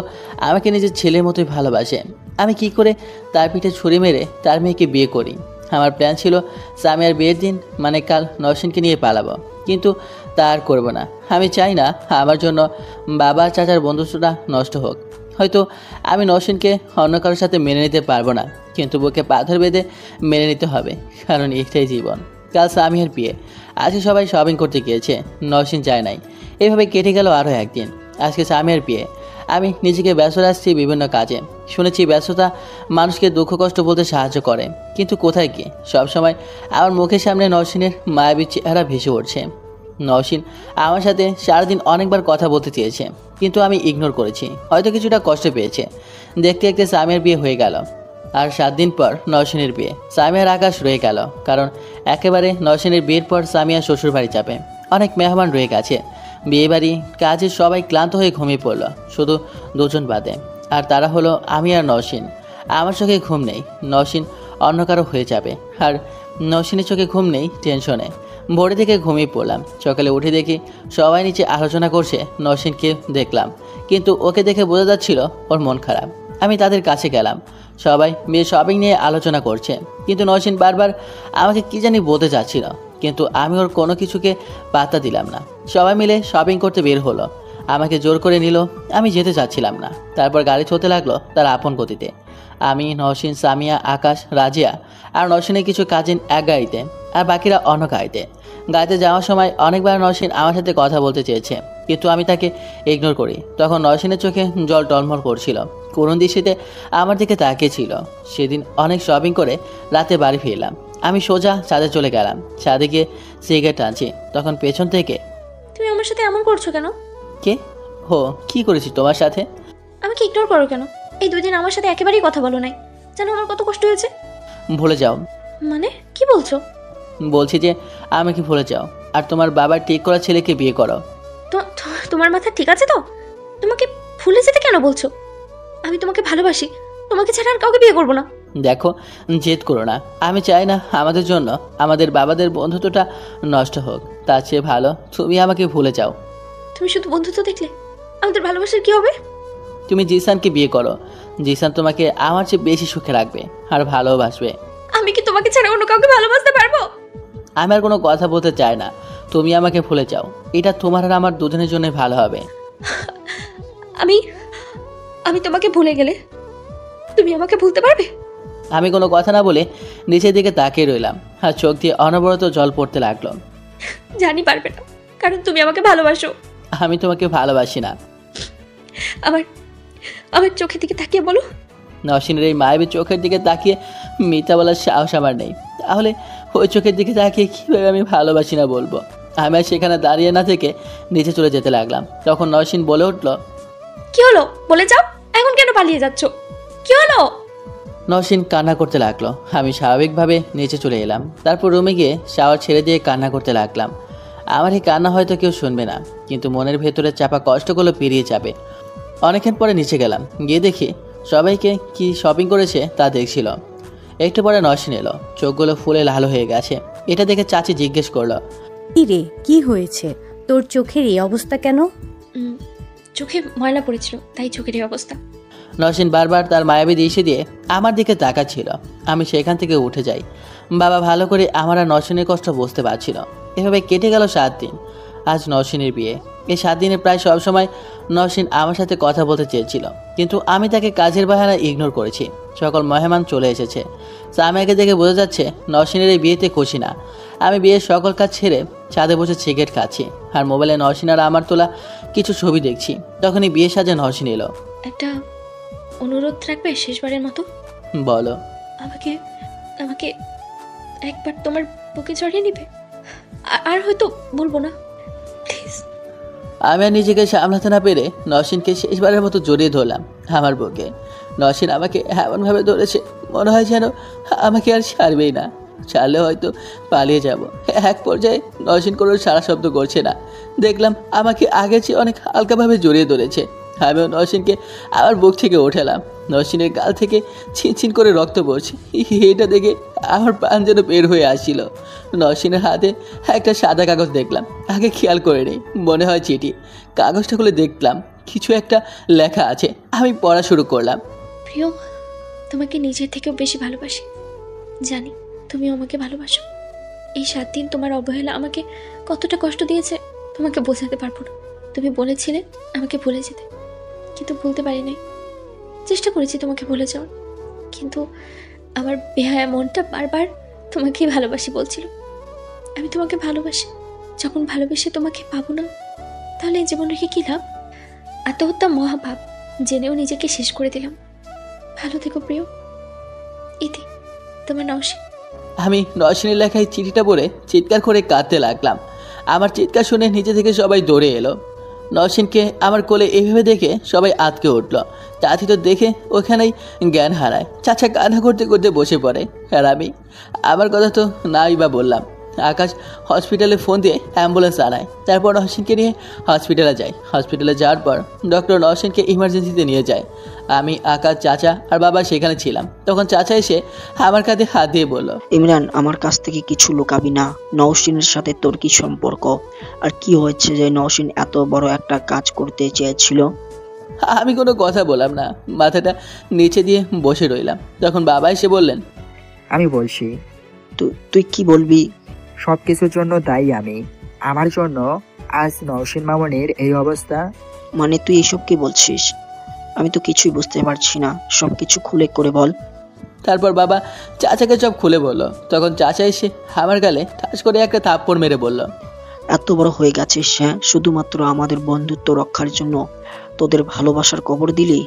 আমাকে নিজের ছেলের মতোই ভালোবাসে। আমি কি করে তার পিঠে ছুরি মেরে তার মেয়েকে বিয়ে করি? আমার প্ল্যান ছিল সামিয়ার বিয়ের দিন মানে কাল নওশিনকে নিয়ে পালাবো, কিন্তু তা আর করবো না। আমি চাই না আমার জন্য বাবা চাচার বন্ধুত্বটা নষ্ট হোক। হয়তো আমি নওশিনকে অন্য কারোর সাথে মেনে নিতে পারবো না, কিন্তু বুকে পাথর বেঁধে মেনে নিতে হবে, কারণ এটাই জীবন। কাল সামিয়ার বিয়ে, আজকে সবাই শপিং করতে গিয়েছে, নওশিন যায় নাই। এভাবে কেটে গেল আরও একদিন। আজকে সামিয়ার বিয়ে। আমি নিজেকে ব্যস্ত রাখছি বিভিন্ন কাজে। শুনেছি ব্যস্ততা মানুষকে দুঃখ কষ্ট বলতে সাহায্য করে, কিন্তু কোথায় কি? সবসময় আমার মুখের সামনে নওশিনের মায়াবী চেহারা ভেসে উঠছে। নওশিন আমার সাথে সারাদিন অনেকবার কথা বলতে চেয়েছে, কিন্তু আমি ইগনোর করেছি। হয়তো কিছুটা কষ্ট পেয়েছে। দেখতে দেখতে সামিয়ার বিয়ে হয়ে গেল। আর 7 দিন পর নওশিনের বিয়ে। সামিয়ার আকাশ রয়ে গেল, কারণ একেবারে নওশিনের বিয়ের পর সামিয়া শ্বশুর বাড়ি যাবে। অনেক মেহমান রয়ে গেছে। বিয়ে বাড়ি কাজে সবাই ক্লান্ত হয়ে ঘুমিয়ে পড়ল, শুধু 2 জন বাদে। আর তারা হলো আমি আর নওশিন। আমার চোখে ঘুম নেই, নওশিন অন্য কারো হয়ে যাবে। আর নওশিনের চোখে ঘুম নেই টেনশনে। ভোরে থেকে ঘুমিয়ে পড়লাম। সকালে উঠে দেখি সবাই নিচে আলোচনা করছে। নওশিনকে দেখলাম, কিন্তু ওকে দেখে বোঝা যাচ্ছিল ওর মন খারাপ। আমি তাদের কাছে গেলাম। সবাই বিয়ে শপিং নিয়ে আলোচনা করছে, কিন্তু নওশিন বারবার আমাকে কি জানি বলতে চাচ্ছিল, কিন্তু আমি ওর কোনো কিছুকে পাত্তা দিলাম না। সবাই মিলে শপিং করতে বের হলো। আমাকে জোর করে নিল, আমি যেতে চাচ্ছিলাম না। তারপর গাড়ি চলতে লাগলো তার আপন গতিতে। আমি, নওশিন, সামিয়া, আকাশ, রাজিয়া আর নওশিনের কিছু কাজিন এক গাড়িতে, আর বাকিরা অন্য গাড়িতে। গাড়িতে যাওয়ার সময় অনেকবার নওশিন আমার সাথে কথা বলতে চেয়েছে, কিন্তু আমি তাকে ইগনোর করি। তখন নওশিনের চোখে জল টলমল করছিল, করুণ দৃষ্টিতে আমার দিকে তাকিয়েছিল। সেদিন অনেক শপিং করে রাতে বাড়ি ফিরলাম। আমি সোজা ছাদে চলে গেলাম। ছাদে গিয়ে সিগারেট টানছি, তখন পেছন থেকে, তুমি আমার সাথে এমন করছো কেন? কে? হো, কি করেছি তোমার সাথে? আমাকে ইগনোর করো কেন? এই 2 দিন আমার সাথে একেবারেই কথা বলো নাই, জানো আমার কত কষ্ট হয়েছে। ভুলে যাও। মানে কি বলছো? বলছি যে আমাকে ভুলে যাও, আর তোমার বাবার ঠিক করা ছেলেকে বিয়ে করো। তোমার মাথা ঠিক আছে তো? তোমাকে ভুলে যেতে কেন বলছো? আমি তোমাকে ভালোবাসি, তোমাকে ছাড়া আর কাউকে বিয়ে করবো না। দেখো, জেদ করো না। আমি চাই না আমাদের জন্য আমাদের বাবাদের বন্ধুত্বটা নষ্ট হোক। তার চেয়ে ভালো তুমি আমাকে ভুলে যাও। তুমি শুধু বন্ধুত্ব দেখলে আমাদের ভালোবাসার কি হবে? তুমি জিসানকে বিয়ে করো। জিসান তোমাকে আমার চেয়ে বেশি সুখে রাখবে আর ভালোবাসবে। আমি কি তোমাকে ছাড়া অন্য কাউকে ভালোবাসতে পারবো? আমি আর কোনো কথা বলতে চাই না। তুমি আমাকে ভুলে যাও, এটা তোমার আর আমার দুজনের জন্য ভালো হবে। আমি তোমাকে ভুলে গেলে তুমি আমাকে ভুলতে পারবে? আমি কোনো কথা না বলে নিচের দিকে তাকিয়ে রইলাম, আর চোখ দিয়ে অনবরত জল পড়তে লাগলো। জানি পারবে না, কারণ তুমি আমাকে ভালোবাসো। আমি তোমাকে ভালোবাসি না। আমার চোখের দিকে তাকিয়ে বলো। নওশিনের এই মায়াবী চোখের দিকে তাকিয়ে মিথ্যা বলার সাহস আমার নেই। তাহলে ওই চোখের দিকে তাকিয়ে কীভাবে আমি ভালোবাসি না বলবো? আমি আর সেখানে দাঁড়িয়ে না থেকে নিচে চলে যেতে লাগলাম। তখন নওশিন বলে উঠল, কি হলো বলে যাও, এখন কেন পালিয়ে যাচ্ছ? কি হলো? নওশিন কান্না করতে লাগলো। আমি স্বাভাবিকভাবে নিচে চলে এলাম। তারপর রুমে গিয়ে শাওয়ার ছেড়ে দিয়ে কান্না করতে লাগলাম। আমার এই কান্না হয়তো কেউ শুনবে না, কিন্তু মনের ভেতরে চাপা কষ্টগুলো পেরিয়ে যাবে। অনেকক্ষণ পরে নিচে গেলাম, গিয়ে দেখি সবাইকে কি শপিং করেছে তা দেখছিল। একটু পরে নওশিন এলো, চোখগুলো ফুলে লাল হয়ে গেছে। এটা দেখে চাচি জিজ্ঞেস করলো, কি রে, কি হয়েছে তোর? চোখের এই অবস্থা কেন? চোখে ময়লা পড়েছিল, তাই চোখের এই অবস্থা। নওশিন বারবার তার মায়াবী দৃষ্টি দিয়ে আমার দিকে তাকাচ্ছিল। আমি সেখান থেকে উঠে যাই। বাবা ভালো করে আমার আর নওশিনের কষ্ট বুঝতে পারছিল। এভাবে কেটে গেল 7 দিন। আজ নওশিনের বিয়ে। এই 7 দিনে প্রায় সবসময় নওশিন আমার সাথে কথা বলতে চেয়েছিল, কিন্তু আমি তাকে কাজের বাহানা ইগনোর করেছি। সকল মেহমান চলে এসেছে। সামিয়াকে দেখে বোঝা যাচ্ছে নওশিনের এই বিয়েতে খুশি না। আমি বিয়ের সকল কাজ ছেড়ে ছাদে বসে সিগারেট খাচ্ছি, আর মোবাইলে নওশিন আর আমার তোলা কিছু ছবি দেখছি। তখনই বিয়ে সাজে নওশিন এলো। একটা অনুরোধ রাখবে শেষবারের মতো? বলো। আমাকে আমাকে একবার তোমার বুকে জড়িয়ে নিবে? আর হয়তো বলবো না, প্লিজ। আমি আর নিজেকে সামলাতে না পেরে নওশিনকে শেষবারের মতো জড়িয়ে ধরলাম আমার বুকে। নওশিন আমাকে এমনভাবে ধরেছে, মনে হয় যেন আমাকে আর ছাড়বেই না। ছাড়লে হয়তো পালিয়ে যাব। এক পর্যায়ে নওশিন কোনো সারা শব্দ করছে না। দেখলাম আমাকে আগের চেয়ে অনেক হালকাভাবে জড়িয়ে ধরেছে। আমিও নওশিনকে আমার বুক থেকে ওঠালাম। নওশিনের গাল থেকে ছিনছিন করে রক্ত পড়ছে। এটা দেখে আমার প্রাণ যেন বের হয়ে আসছিল। নওশিনের হাতে একটা সাদা কাগজ দেখলাম, আগে খেয়াল করিনি, মনে হয় চিঠি। কাগজটা খুলে দেখলাম কিছু একটা লেখা আছে। আমি পড়া শুরু করলাম। প্রিয়, তোমাকে নিজের থেকেও বেশি ভালোবাসি। জানি তুমিও আমাকে ভালোবাসো। এই 7 দিন তোমার অবহেলা আমাকে কতটা কষ্ট দিয়েছে তোমাকে বোঝাতে পারবো না। তুমি বলেছিলে আমাকে ভুলে যেতে, কিন্তু ভুলতে পারি নাই। চেষ্টা করেছি তোমাকে ভুলে যাওয়ার, কিন্তু আমার বেহায়া মনটা বারবার তোমাকেই ভালোবাসি বলছিল। আমি তোমাকে ভালোবাসি। যখন ভালোবেসে তোমাকে পাবো না, তাহলে এই জীবন রেখে কী লাভ? আত্মহত্যা মহাপাপ, জেনেও নিজেকে শেষ করে দিলাম। ভালো থেকো প্রিয়। ইতি, তোমার নওশিন। আমি নওশিনের লেখায় চিঠিটা পড়ে চিৎকার করে কাঁদতে লাগলাম। আমার চিৎকার শুনে নিচে থেকে সবাই দৌড়ে এলো। নওশিনকে আমার কোলে এভাবে দেখে সবাই আতকে উঠল। চাচি তো দেখে ওখানেই জ্ঞান হারায়। চাচা কান্না করতে করতে বসে পড়ে। আর আমি আমার কথা তো নাই বা বললাম। আকাশ হসপিটালে ফোন দিয়ে অ্যাম্বুলেন্স আনায়। তারপর নওশিনকে নিয়ে হসপিটালে যাই। হসপিটালে যাওয়ার পর ডক্টর নওশিনকে ইমার্জেন্সিতে নিয়ে যায়। আমি, আকাশ, চাচা আর বাবা সেখানে ছিলাম। তখন চাচা এসে আমার কাঁধে হাত দিয়ে বলল, ইমরান, আমার কাছ থেকে কিছু লুকাবি না। নওশিনের সাথে তোর কি সম্পর্ক? আর কি হয়েছে যে নওশিন এত বড় একটা কাজ করতে চেয়েছিল? আমি কোনো কথা বললাম না, মাথাটা নিচে দিয়ে বসে রইলাম। তখন বাবা এসে বললেন, আমি বলছি। তুই কি বলবি? সব কিছুর জন্য দায়ী আমি। আমার জন্য আজ নওশিন মামনির এই অবস্থা। মানে তুই এসব কি বলছিস? আমি তো কিছুই বুঝতে পারছি না, সব কিছু খুলে করে বল। তারপর বাবা চাচাকে সব খুলে বলল। তখন চাচা এসে আমার গালে ঠাস করে একটা থাপ্পড় মেরে বলল, এত বড় হয়ে গেছিস, হ্যাঁ? শুধুমাত্র আমাদের বন্ধুত্ব রক্ষার জন্য তোদের ভালোবাসার কবর দিলি?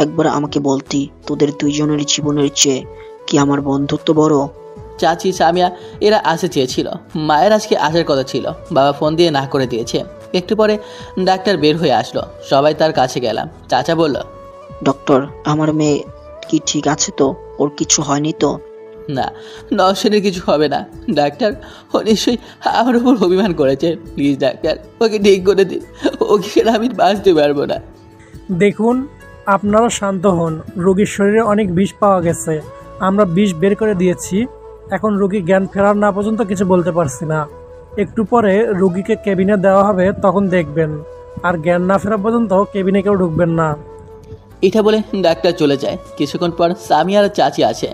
একবার আমাকে বলতি তোদের দুইজনের জীবনের চেয়ে কি আমার বন্ধুত্ব বড়? চাচি, সামিয়া এরা আসতে চেয়েছিল। মায়ের আজকে আসার কথা ছিল, বাবা ফোন দিয়ে না করে দিয়েছে। একটু পরে ডাক্তার বের হয়ে আসলো। সবাই তার কাছে গেলাম। চাচা বলল, ডক্টর, আমার মেয়ে কি ঠিক আছে তো? ওর কিছু হয়নি তো? না, নওশিনের কিছু হবে না ডাক্তার। ও নিশ্চয়ই আমার উপর অভিমান করেছে। প্লিজ ডাক্তার, ওকে ঠিক করে দিন। ওকে ছাড়া আমি বাঁচতে পারবো না। দেখুন, আপনারা শান্ত হন। রোগীর শরীরে অনেক বিষ পাওয়া গেছে, আমরা বিষ বের করে দিয়েছি। এখন রোগী জ্ঞান ফেরার না পর্যন্ত কিছু বলতে পারছি না। একটু পরে রোগীকে কেবিনে দেওয়া হবে, তখন দেখবেন। আর জ্ঞান না ফেরা পর্যন্ত কেবিনে কেউ ঢুকবেন না। এটা বলে ডাক্তার চলে যায়। কিছুক্ষণ পর সামিয়া আর চাচি আসে।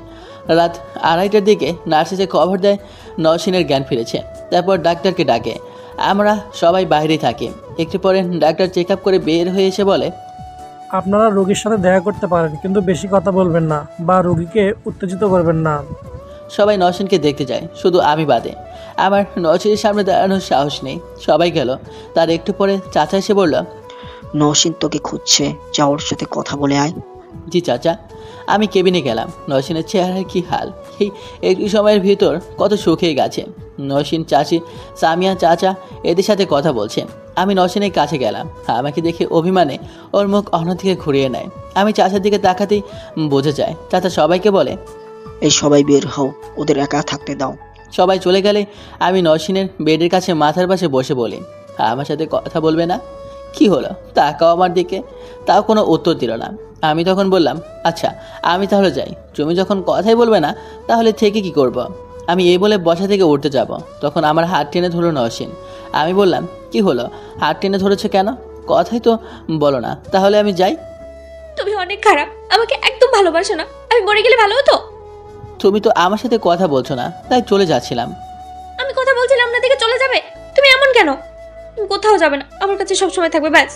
রাত 2:30টার দিকে নার্স এসে খবর দেয় নওশিনের জ্ঞান ফিরেছে। তারপর ডাক্তারকে ডাকে। আমরা সবাই বাইরে থাকি। একটু পরে ডাক্তার চেক আপ করে বের হয়ে এসে বলে, আপনারা রোগীর সাথে দেখা করতে পারেন, কিন্তু বেশি কথা বলবেন না বা রোগীকে উত্তেজিত করবেন না। সবাই নওশিনকে দেখতে যায়, শুধু আমি বাদে। আমার নওশিনের সামনে দাঁড়ানোর সাহস নেই। সবাই গেল। তার একটু পরে চাচা এসে বলল, নওশিন তোকে খুঁজছে, যা ওর সাথে কথা বলে আয়। জি চাচা। আমি কেবিনে গেলাম। নওশিনের চেহারার কি হাল! এই একটু সময়ের ভিতর কত শুকিয়ে গেছে। নওশিন, চাচি, সামিয়া, চাচা এদের সাথে কথা বলছে। আমি নওশিনের কাছে গেলাম। আমাকে দেখে অভিমানে ওর মুখ অন্যদিকে ঘুরিয়ে নেয়। আমি চাচার দিকে তাকাতেই বোঝা যায়। চাচা সবাইকে বলে, এই সবাই বের হও, ওদের একা থাকতে দাও। সবাই চলে গেলে আমি নওশিনের বেডের কাছে মাথার পাশে বসে বলি, আমার সাথে কথা বলবে না? কি হলো? তাকাও আমার দিকে। তাও কোনো উত্তর দিল না। আমি তখন বললাম, আচ্ছা আমি তাহলে যাই। তুমি যখন কথাই বলবে না, তাহলে থেকে কি করব? আমি এই বলে বসা থেকে উঠতে যাব। তখন আমার হাত টেনে ধরল নওশিন। আমি বললাম, কি হলো? হাত টেনে ধরেছে কেন? কথাই তো বলো না। তাহলে আমি যাই? তুমি অনেক খারাপ, আমাকে একদম ভালোবাসো না। আমি মরে গেলে ভালো হতো। তুমি তো আমার সাথে কথা বলছো না, তাই চলে যাচ্ছিলাম। আমি কথা বলছিলাম না দেখে চলে যাবে? তুমি এমন কেন? তুমি কোথাও যাবে না, আমার কাছে সবসময় থাকবে, ব্যাস।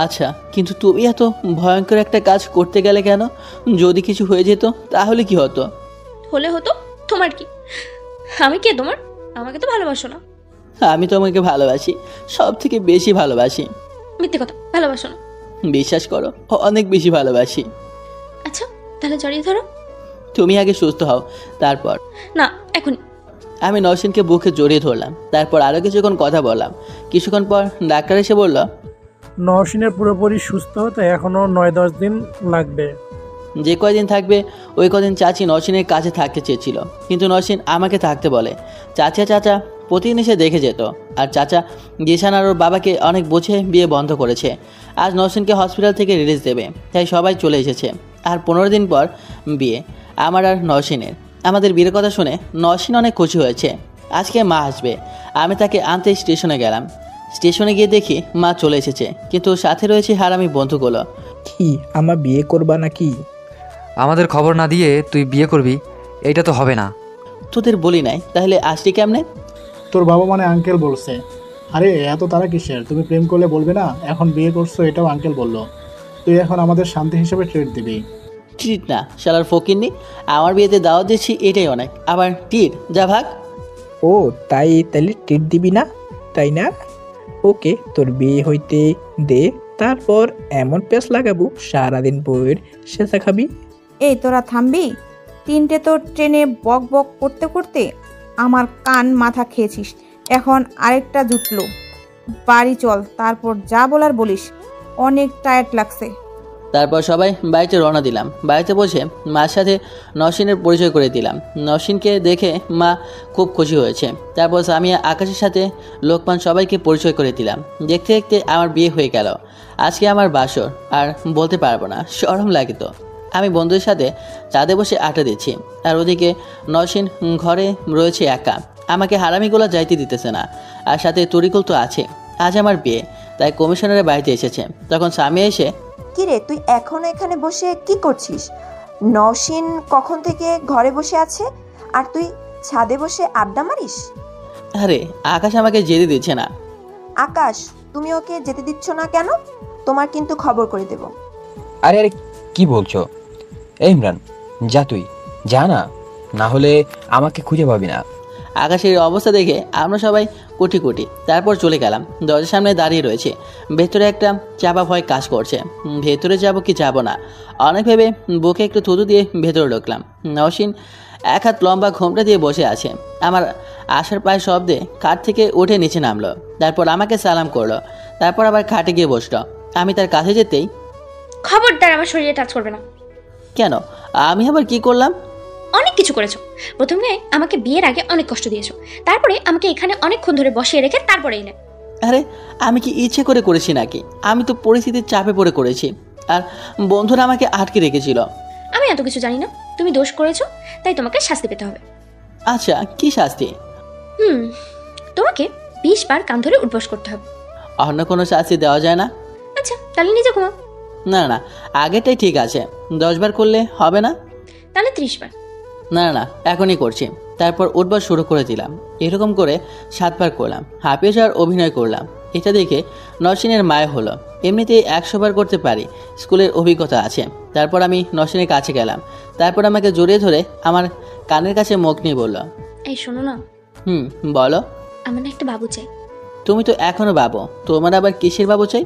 আচ্ছা, কিন্তু তুমি এত ভয়ঙ্কর একটা কাজ করতে গেলে কেন? যদি কিছু হয়ে যেত তাহলে কি হতো? হলে হতো, তোমার কি? আমি কে তোমার? আমাকে তো ভালোবাসো না। আমি তোমাকে ভালোবাসি, সব থেকে বেশি ভালোবাসি। মিথ্যে কথা, ভালোবাসো না। বিশ্বাস করো, অনেক বেশি ভালোবাসি। আচ্ছা তাহলে জড়িয়ে ধরো। তুমি আগে সুস্থ হও, তারপর। না, এখনই। আমি নওশিনকে বুকে জড়িয়ে ধরলাম। তারপর আরও কিছুক্ষণ কথা বললাম। কিছুক্ষণ পর ডাক্তার এসে বলল, নওশিনের পুরোপুরি সুস্থ হতে এখনো 9-10 দিন লাগবে। যে কয়দিন থাকবে ওই কদিন চাচি নওশিনের কাছে থাকতে চেয়েছিল, কিন্তু নওশিন আমাকে থাকতে বলে। চাচা প্রতিদিন এসে দেখে যেত। আর চাচা জিশান আর ওর বাবাকে অনেক বুঝে বিয়ে বন্ধ করেছে। আজ নওশিনকে হসপিটাল থেকে রিলিজ দেবে, তাই সবাই চলে এসেছে। আর 15 দিন পর বিয়ে আমার আর নওশিনের। আমাদের বিয়ের কথা শুনে নওশিন অনেক খুশি হয়েছে। আজকে মা আসবে। আমি তাকে আনতে স্টেশনে গেলাম। স্টেশনে গিয়ে দেখি মা চলে এসেছে, কিন্তু সাথে রয়েছে হারামি বন্ধুগুলো। কি আমার বিয়ে করবা নাকি? আমাদের খবর না দিয়ে তুই বিয়ে করবি, এইটা তো হবে না। তোদের বলি নাই, তাহলে আসলি কেমনে? তোর বাবা মানে আঙ্কেল বলছে। আরে এত তারা কিসের? তুমি প্রেম করলে বলবে না? এখন বিয়ে করছো, এটাও আঙ্কেল বললো। তুই এখন আমাদের শান্তি হিসেবে ট্রিট দিবি। ট্রিট না, শালার ফকিরনি। আমার বিয়েতে দাওয়াত দিচ্ছি, এটাই অনেক। আবার ট্রিট? যা ভাগ। ও তাহলে ট্রিট দিবি না, তাই না? ওকে, তোর বিয়ে হইতে দে, তারপর এমন পেঁচ লাগাবো সারাদিন বউয়ের সেচা খাবি। এই তোরা থামবি? 3টে তো ট্রেনে বক বক করতে করতে আমার কান মাথা খেয়েছিস। এখন আরেকটা জুটলো। বাড়ি চল, তারপর যা বলার বলিস। অনেক টায়ার্ড লাগছে। তারপর সবাই বাড়িতে রওনা দিলাম। বাড়িতে বসে মার সাথে নওশিনের পরিচয় করে দিলাম। নওশিনকে দেখে মা খুব খুশি হয়েছে। তারপর সামিয়া, আকাশের সাথে লোকমান সবাইকে পরিচয় করে দিলাম। দেখতে দেখতে আমার বিয়ে হয়ে গেল। আজকে আমার বাসর, আর বলতে পারবো না, শরম লাগে তো। আমি বন্ধুদের সাথে চাঁদে বসে আড্ডা দিচ্ছি, আর ওদিকে নওশিন ঘরে রয়েছে একা। আমাকে হারামিগুলো যাইতে দিতেছে না, আর সাথে তরিকুল তো আছে। আজ আমার বিয়ে, তাই কমিশনারের বাড়িতে এসেছে। তখন সামিয়া এসে, কিরে তুই এখনো এখানে বসে কি করছিস? নওশিন কখন থেকে ঘরে বসে আছে আর তুই ছাদে বসে আড্ডা মারিস? আরে আকাশ আমাকে যেতে দিচ্ছে না। আকাশ, তুমি ওকে যেতে দিচ্ছ না কেন? তোমার কিন্তু খবর করে দেব। আরে আরে কি বলছো? এই ইমরান, যা তুই যা না, না হলে আমাকে খুঁজে পাবি না। আকাশের অবস্থা দেখে আমরা সবাই কোটি কোটি। তারপর চলে গেলাম। দরজার সামনে দাঁড়িয়ে রয়েছে। ভেতরে একটা চাপা ভয় কাজ করছে। ভেতরে যাব কি যাব না অনেক ভেবে বুকে একটু থুতু দিয়ে ভেতরে ঢুকলাম। নওশিন এক হাত লম্বা ঘোমটা দিয়ে বসে আছে। আমার আসার পায়ের শব্দে খাট থেকে উঠে নিচে নামলো। তারপর আমাকে সালাম করলো। তারপর আবার খাটে গিয়ে বসলো। আমি তার কাছে যেতেই, খবরদার আমার শরীরে টাচ করবে না। কেন? আমি আবার কি করলাম? অনেক কিছু করেছো। প্রথমে আমাকে বিয়ের আগে অনেক কষ্ট দিয়েছো, তারপরে আমাকে এখানে অনেকক্ষণ ধরে বসিয়ে রেখে তারপরে এলে। আরে আমি কি ইচ্ছে করে করেছি নাকি? আমি তো পরিস্থিতির চাপে পড়ে করেছি, আর বন্ধুরা আমাকে আটকে রেখেছিল। আমি এত কিছু জানি না। তুমি দোষ করেছো, তাই তোমাকে শাস্তি পেতে হবে। আচ্ছা, কি শাস্তি? তোমাকে 20 বার কান ধরে উঠবস করতে হবে। অন্য কোনো শাস্তি দেওয়া যায় না? আচ্ছা, তাহলে নিজে ঘুমাও। না না, আগেরটাই ঠিক আছে। 10 বার করলে হবে না? তাহলে 30 বার। না না, এখনই করছি। তারপর উঠবার শুরু করে দিলাম। এরকম করে 7 বার করলাম। হাঁপিয়ে যাওয়ার অভিনয় করলাম। এটা দেখে নওশিনের মায়া হলো। এমনিতেই 100 বার করতে পারি, স্কুলের অভিজ্ঞতা আছে। তারপর আমি নওশিনের কাছে গেলাম। তারপর আমাকে জড়িয়ে ধরে আমার কানের কাছে মুখ নিয়ে বলল, এই শোনো না। বলো। আমার না একটা বাবু চাই। তুমি তো এখনো বাবু, তোমার আবার কিসের বাবু চাই?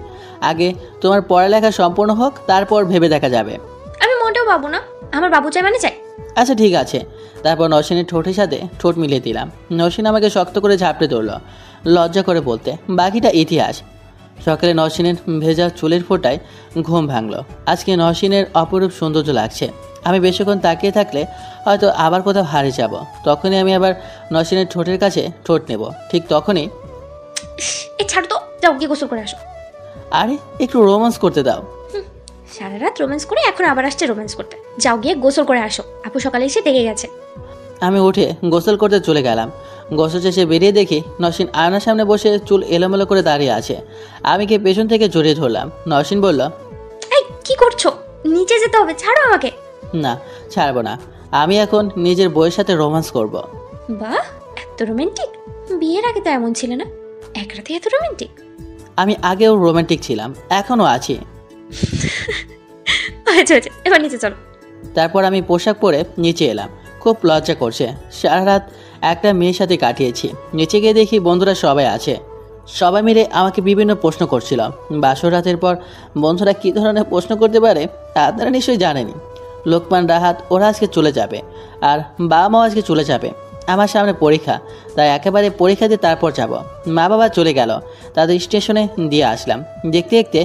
আগে তোমার পড়ালেখা সম্পূর্ণ হোক, তারপর ভেবে দেখা যাবে। আমি মোটেও বাবু না, আমার বাবু চাই মানে চাই। আচ্ছা ঠিক আছে। তারপর নওশিনের ঠোঁটের সাথে ঠোঁট মিলিয়ে দিলাম। নওশিন আমাকে শক্ত করে ঝাপটে ধরল, লজ্জা করে বলতে। বাকিটা ইতিহাস। সকালে নওশিনের ভেজা চুলের ফোঁটায় ঘুম ভাঙল। আজকে নওশিনের অপরূপ সৌন্দর্য লাগছে। আমি বেশিক্ষণ তাকিয়ে থাকলে হয়তো আবার কোথাও হারিয়ে যাব। তখনই আমি আবার নওশিনের ঠোঁটের কাছে ঠোঁট নেব। ঠিক তখনই, এই ছাড় তো, যাও গিয়ে গোসল করে আসো। আরে একটু রোম্যান্স করতে দাও। সারা রাত রোম্যান্স করে এখন আবার আসছে রোম্যান্স করতে। যাও গিয়ে গোসল করে আসো, আপু সকালে এসে ডেকে গেছে। আমি উঠে গোসল করতে চলে গেলাম। গোসল শেষে বেরিয়ে দেখি নওশিন আয়নার সামনে বসে চুল এলোমেলো করে দাঁড়িয়ে আছে। আমি গিয়ে পেছন থেকে জড়িয়ে ধরলাম। নওশিন বলল, এই কি করছো? নিচে যেতে হবে, ছাড়ো আমাকে। না, ছাড়বো না। আমি এখন নিজের বউয়ের সাথে রোম্যান্স করব। বাহ, এত রোমান্টিক। বিয়ের আগে তো এমন ছিল না, এক রাতে এত রোমান্টিক। আমি আগেও রোমান্টিক ছিলাম, এখনো আছি। আচ্ছা আচ্ছা, এবার নিচে চলো। তারপর আমি পোশাক পরে নিচে এলাম। খুব লজ্জা করছে। সারা রাত একটা মেয়ের সাথে কাটিয়েছি। নিচে গিয়ে দেখি বন্ধুরা সবাই আছে। সবাই মিলে আমাকে বিভিন্ন প্রশ্ন করছিল। বাসর রাতের পর বন্ধুরা কী ধরনের প্রশ্ন করতে পারে আপনারা নিশ্চয়ই জানেনি। লোকমান, রাহাত ওরা আজকে চলে যাবে, আর বাবা মাও আজকে চলে যাবে। আমার সামনে পরীক্ষা, তাই একেবারে পরীক্ষা দিয়ে তারপর যাব। মা বাবা চলে গেল, তাদের স্টেশনে দিয়ে আসলাম। দেখতে দেখতে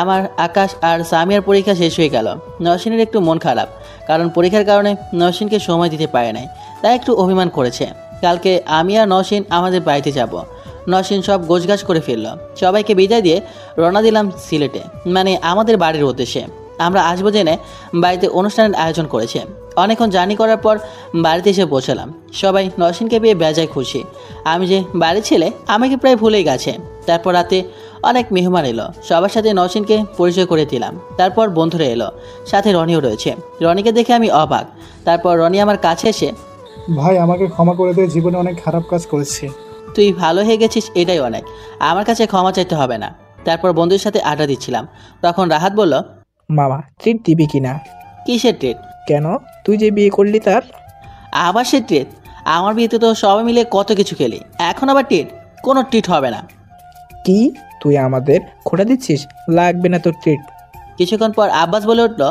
আমার আকাশ আর সামিয়ার পরীক্ষা শেষ হয়ে গেল। নওশিনের একটু মন খারাপ, কারণ পরীক্ষার কারণে নওশিনকে সময় দিতে পারে নাই, তাই একটু অভিমান করেছে। কালকে আমি আর নওশিন আমাদের বাড়িতে যাব। নওশিন সব গোছগাছ করে ফেলল। সবাইকে বিদায় দিয়ে রওনা দিলাম সিলেটে, মানে আমাদের বাড়ির উদ্দেশ্যে। আমরা আসবো জেনে বাড়িতে অনুষ্ঠানের আয়োজন করেছে। অনেকক্ষণ জার্নি করার পর বাড়িতে এসে পৌঁছালাম। সবাই নওশিনকে পেয়ে বেজায় খুশি। আমি যে বাড়ির ছেলে আমাকে প্রায় ভুলেই গেছে। তারপর রাতে অনেক মেহমান এলো, সবার সাথে নওশিনকে পরিচয় করে দিলাম। তারপর বন্ধুরা এলো, সাথে রনিও রয়েছে। রনিকে দেখে আমি অবাক। তারপর রনি আমার কাছে এসে, ভাই আমাকে ক্ষমা করে দিয়ে, জীবনে অনেক খারাপ কাজ করেছি। তুই ভালো হয়ে গেছিস, এটাই অনেক। আমার কাছে ক্ষমা চাইতে হবে না। তারপর বন্ধুদের সাথে আড্ডা দিচ্ছিলাম। তখন রাহাত বলল, মামা ট্রিট দিবি কিনা? কিসের ট্রিট? কেন, তুই যে বিয়ে করলি তার? আবার সে ট্রিট? আমার বিয়েতে তো সবাই মিলে কত কিছু খেলি, এখন আবার ট্রিট? কোনো ট্রিট হবে না। কি তুই আমাদের খোটা দিচ্ছিস? লাগবে না তোর ট্রিট। কিছুক্ষণ পর আব্বাস বলে উঠল,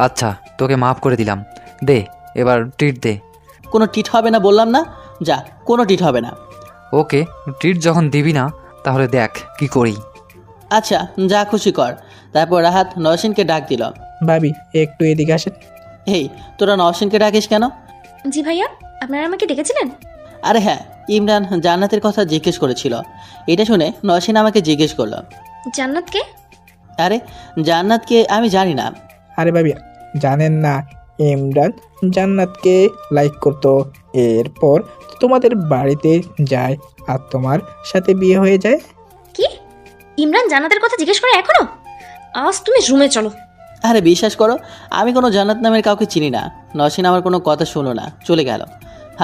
আচ্ছা তোকে মাফ করে দিলাম, দে এবার ট্রিট দে। কোনো ট্রিট হবে না বললাম না? যা, কোনো ট্রিট হবে না। ওকে, ট্রিট যখন দিবি না তাহলে দেখ কি করি। আচ্ছা, যা খুশি কর। তারপর রাহাত নওশিনকে ডাক দিল। ভাবি একটু এদিকে আসেন। এই, তোরা নওশিনকে ডাকিস কেন? জি ভাইয়া, আপনারা আমাকে ডেকেছিলেন? আরে হ্যাঁ, ইমরান জান্নাতের কথা জিজ্ঞেস করেছিল। এটা শুনে নওশিন আমাকে জিজ্ঞেস করলো, জান্নাতকে? আরে জান্নাতকে আমি জানি না। আরে ভাবি জানেন না, ইমরান জান্নাতকে লাইক করতো, এরপর তোমাদের বাড়িতে যায় আর তোমার সাথে বিয়ে হয়ে যায়। কি? ইমরান জান্নাতের কথা জিজ্ঞেস করে এখনো? আজ তুমি রুমে চলো। আরে বিশ্বাস করো, আমি কোনো জান্নাত নামের কাউকে চিনি না। নওশিন আমার কোনো কথা শুনো না, চলে গেল।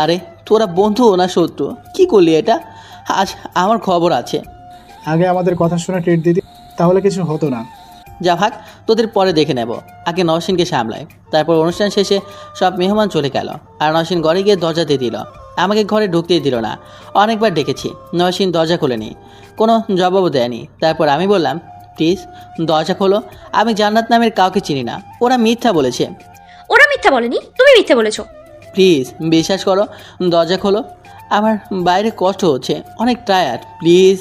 আরে তোরা বন্ধু না শত্রু? কি করলি এটা? আজ আমার খবর আছে। আগে আমাদের কথা শুনে ট্রিট দিতি, তাহলে কিছু হতো না। যা ভাগ, তোদের পরে দেখে নেব। আগে নওশিনকে সামলায়। তারপর অনুষ্ঠান শেষে সব মেহমান চলে গেল আর নওশিন ঘরে গিয়ে দরজা দিয়ে দিল। আমাকে ঘরে ঢুকতেই দিল না। অনেকবার ডেকেছি, নওশিন দরজা খোলেনি, কোনো জবাবও দেয়নি। তারপর আমি বললাম, প্লিজ দরজা খোলো, আমি জান্নাত নামের কাউকে চিনি না। ওরা মিথ্যা বলেছে। ওরা মিথ্যা বলেনি, তুমি মিথ্যা বলেছো। প্লিজ বিশ্বাস করো, দরজা খোলো, আমার বাইরে কষ্ট হচ্ছে, অনেক টায়ার্ড, প্লিজ।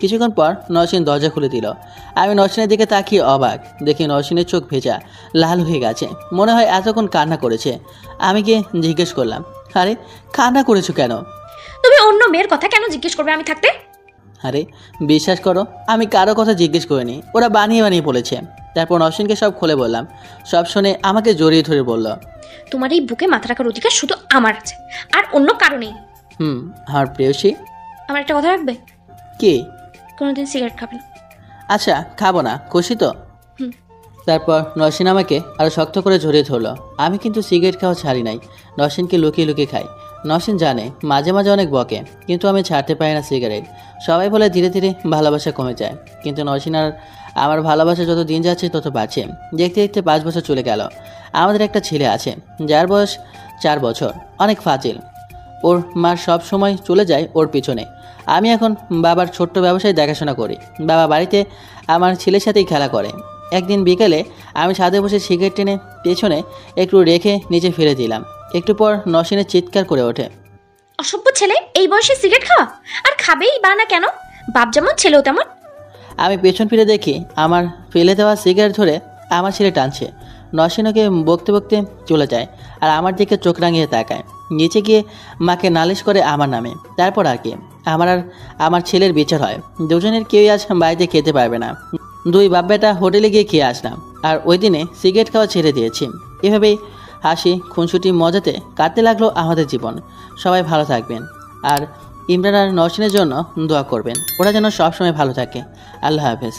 কিছুক্ষণ পর নওশিন দরজা খুলে দিল। আমি নওশিনের দিকে তাকিয়ে অবাক, দেখি নওশিনের চোখ ভেজা, লাল হয়ে গেছে। মনে হয় এতক্ষণ কান্না করেছে। আমি গিয়ে জিজ্ঞেস করলাম, আরে কান্না করেছো কেন? তুমি অন্য মেয়ের কথা কেন জিজ্ঞেস করবে আমি থাকতে? আরে বিশ্বাস করো, আমি কারো কথা জিজ্ঞেস করিনি, ওরা বানিয়ে বানিয়ে বলেছে। তারপর নওশিনকে সব খুলে বললাম। সব শুনে আমাকে জড়িয়ে ধরে বলল, তোমার এই বুকে মাথা রাখার অধিকার শুধু আমার আছে, আর অন্য কারো নেই। আমার প্রেয়সী। আমার একটা কথা রাখবে? কি? কোনোদিন সিগারেট খাবে না। আচ্ছা, খাবো না, খুশি তো? হুম। তারপর নওশিন আমাকে আরো শক্ত করে জড়িয়ে ধরলো। আমি কিন্তু সিগারেট খাওয়া ছাড়ি নাই, নওশিনকে লুকিয়ে লুকিয়ে খাই। নওশিন জানে, মাঝে মাঝে অনেক বকে, কিন্তু আমি ছাড়তে পারি না সিগারেট। সবাই বলে ধীরে ধীরে ভালোবাসা কমে যায়, কিন্তু নওশিন আর আমার ভালোবাসা যত দিন যাচ্ছে তত বাড়ছে। দেখতে দেখতে 5 বছর চলে গেল। আমাদের একটা ছেলে আছে, যার বয়স 4 বছর। অনেক ফাজিল। ওর মা সব সময় চলে যায় ওর পিছনে। আমি এখন বাবার ছোট্ট ব্যবসায় দেখাশোনা করি। বাবা বাড়িতে আমার ছেলের সাথেই খেলা করে। একদিন বিকেলে আমি ছাদে বসে সিগারেট টেনে পেছনে একটু রেখে নিচে ফেলে দিলাম। একটু পর নওশিনের চিৎকার করে ওঠে, অসভ্য ছেলে, এই বয়সে সিগারেট খাওয়া? আর খাবেই বা না কেন? বাপ যেমন ছেলেও তেমন। আমি পেছন ফিরে দেখি আমার ফেলে দেওয়া সিগারেট ধরে আমার ছেলে টানছে। নওশিনকে বকতে বকতে চলে যায় আর আমার দিকে চোখ রাঙিয়ে তাকায়। নিচে গিয়ে মাকে নালিশ করে আমার নামে। তারপর আর কি, আমার আর আমার ছেলের বিচার হয়। দুজনের কেউই আজ বাড়িতে খেতে পারবে না। 2 বাপ বেটা হোটেলে গিয়ে খেয়ে আসলাম, আর ওই দিনে সিগারেট খাওয়া ছেড়ে দিয়েছি। এভাবেই হাসি খুনসুটি মজাতে কাটতে লাগলো আমাদের জীবন। সবাই ভালো থাকবেন, আর ইমরান আর নওশিনের জন্য দোয়া করবেন, ওরা যেন সবসময় ভালো থাকে। আল্লাহ হাফেজ।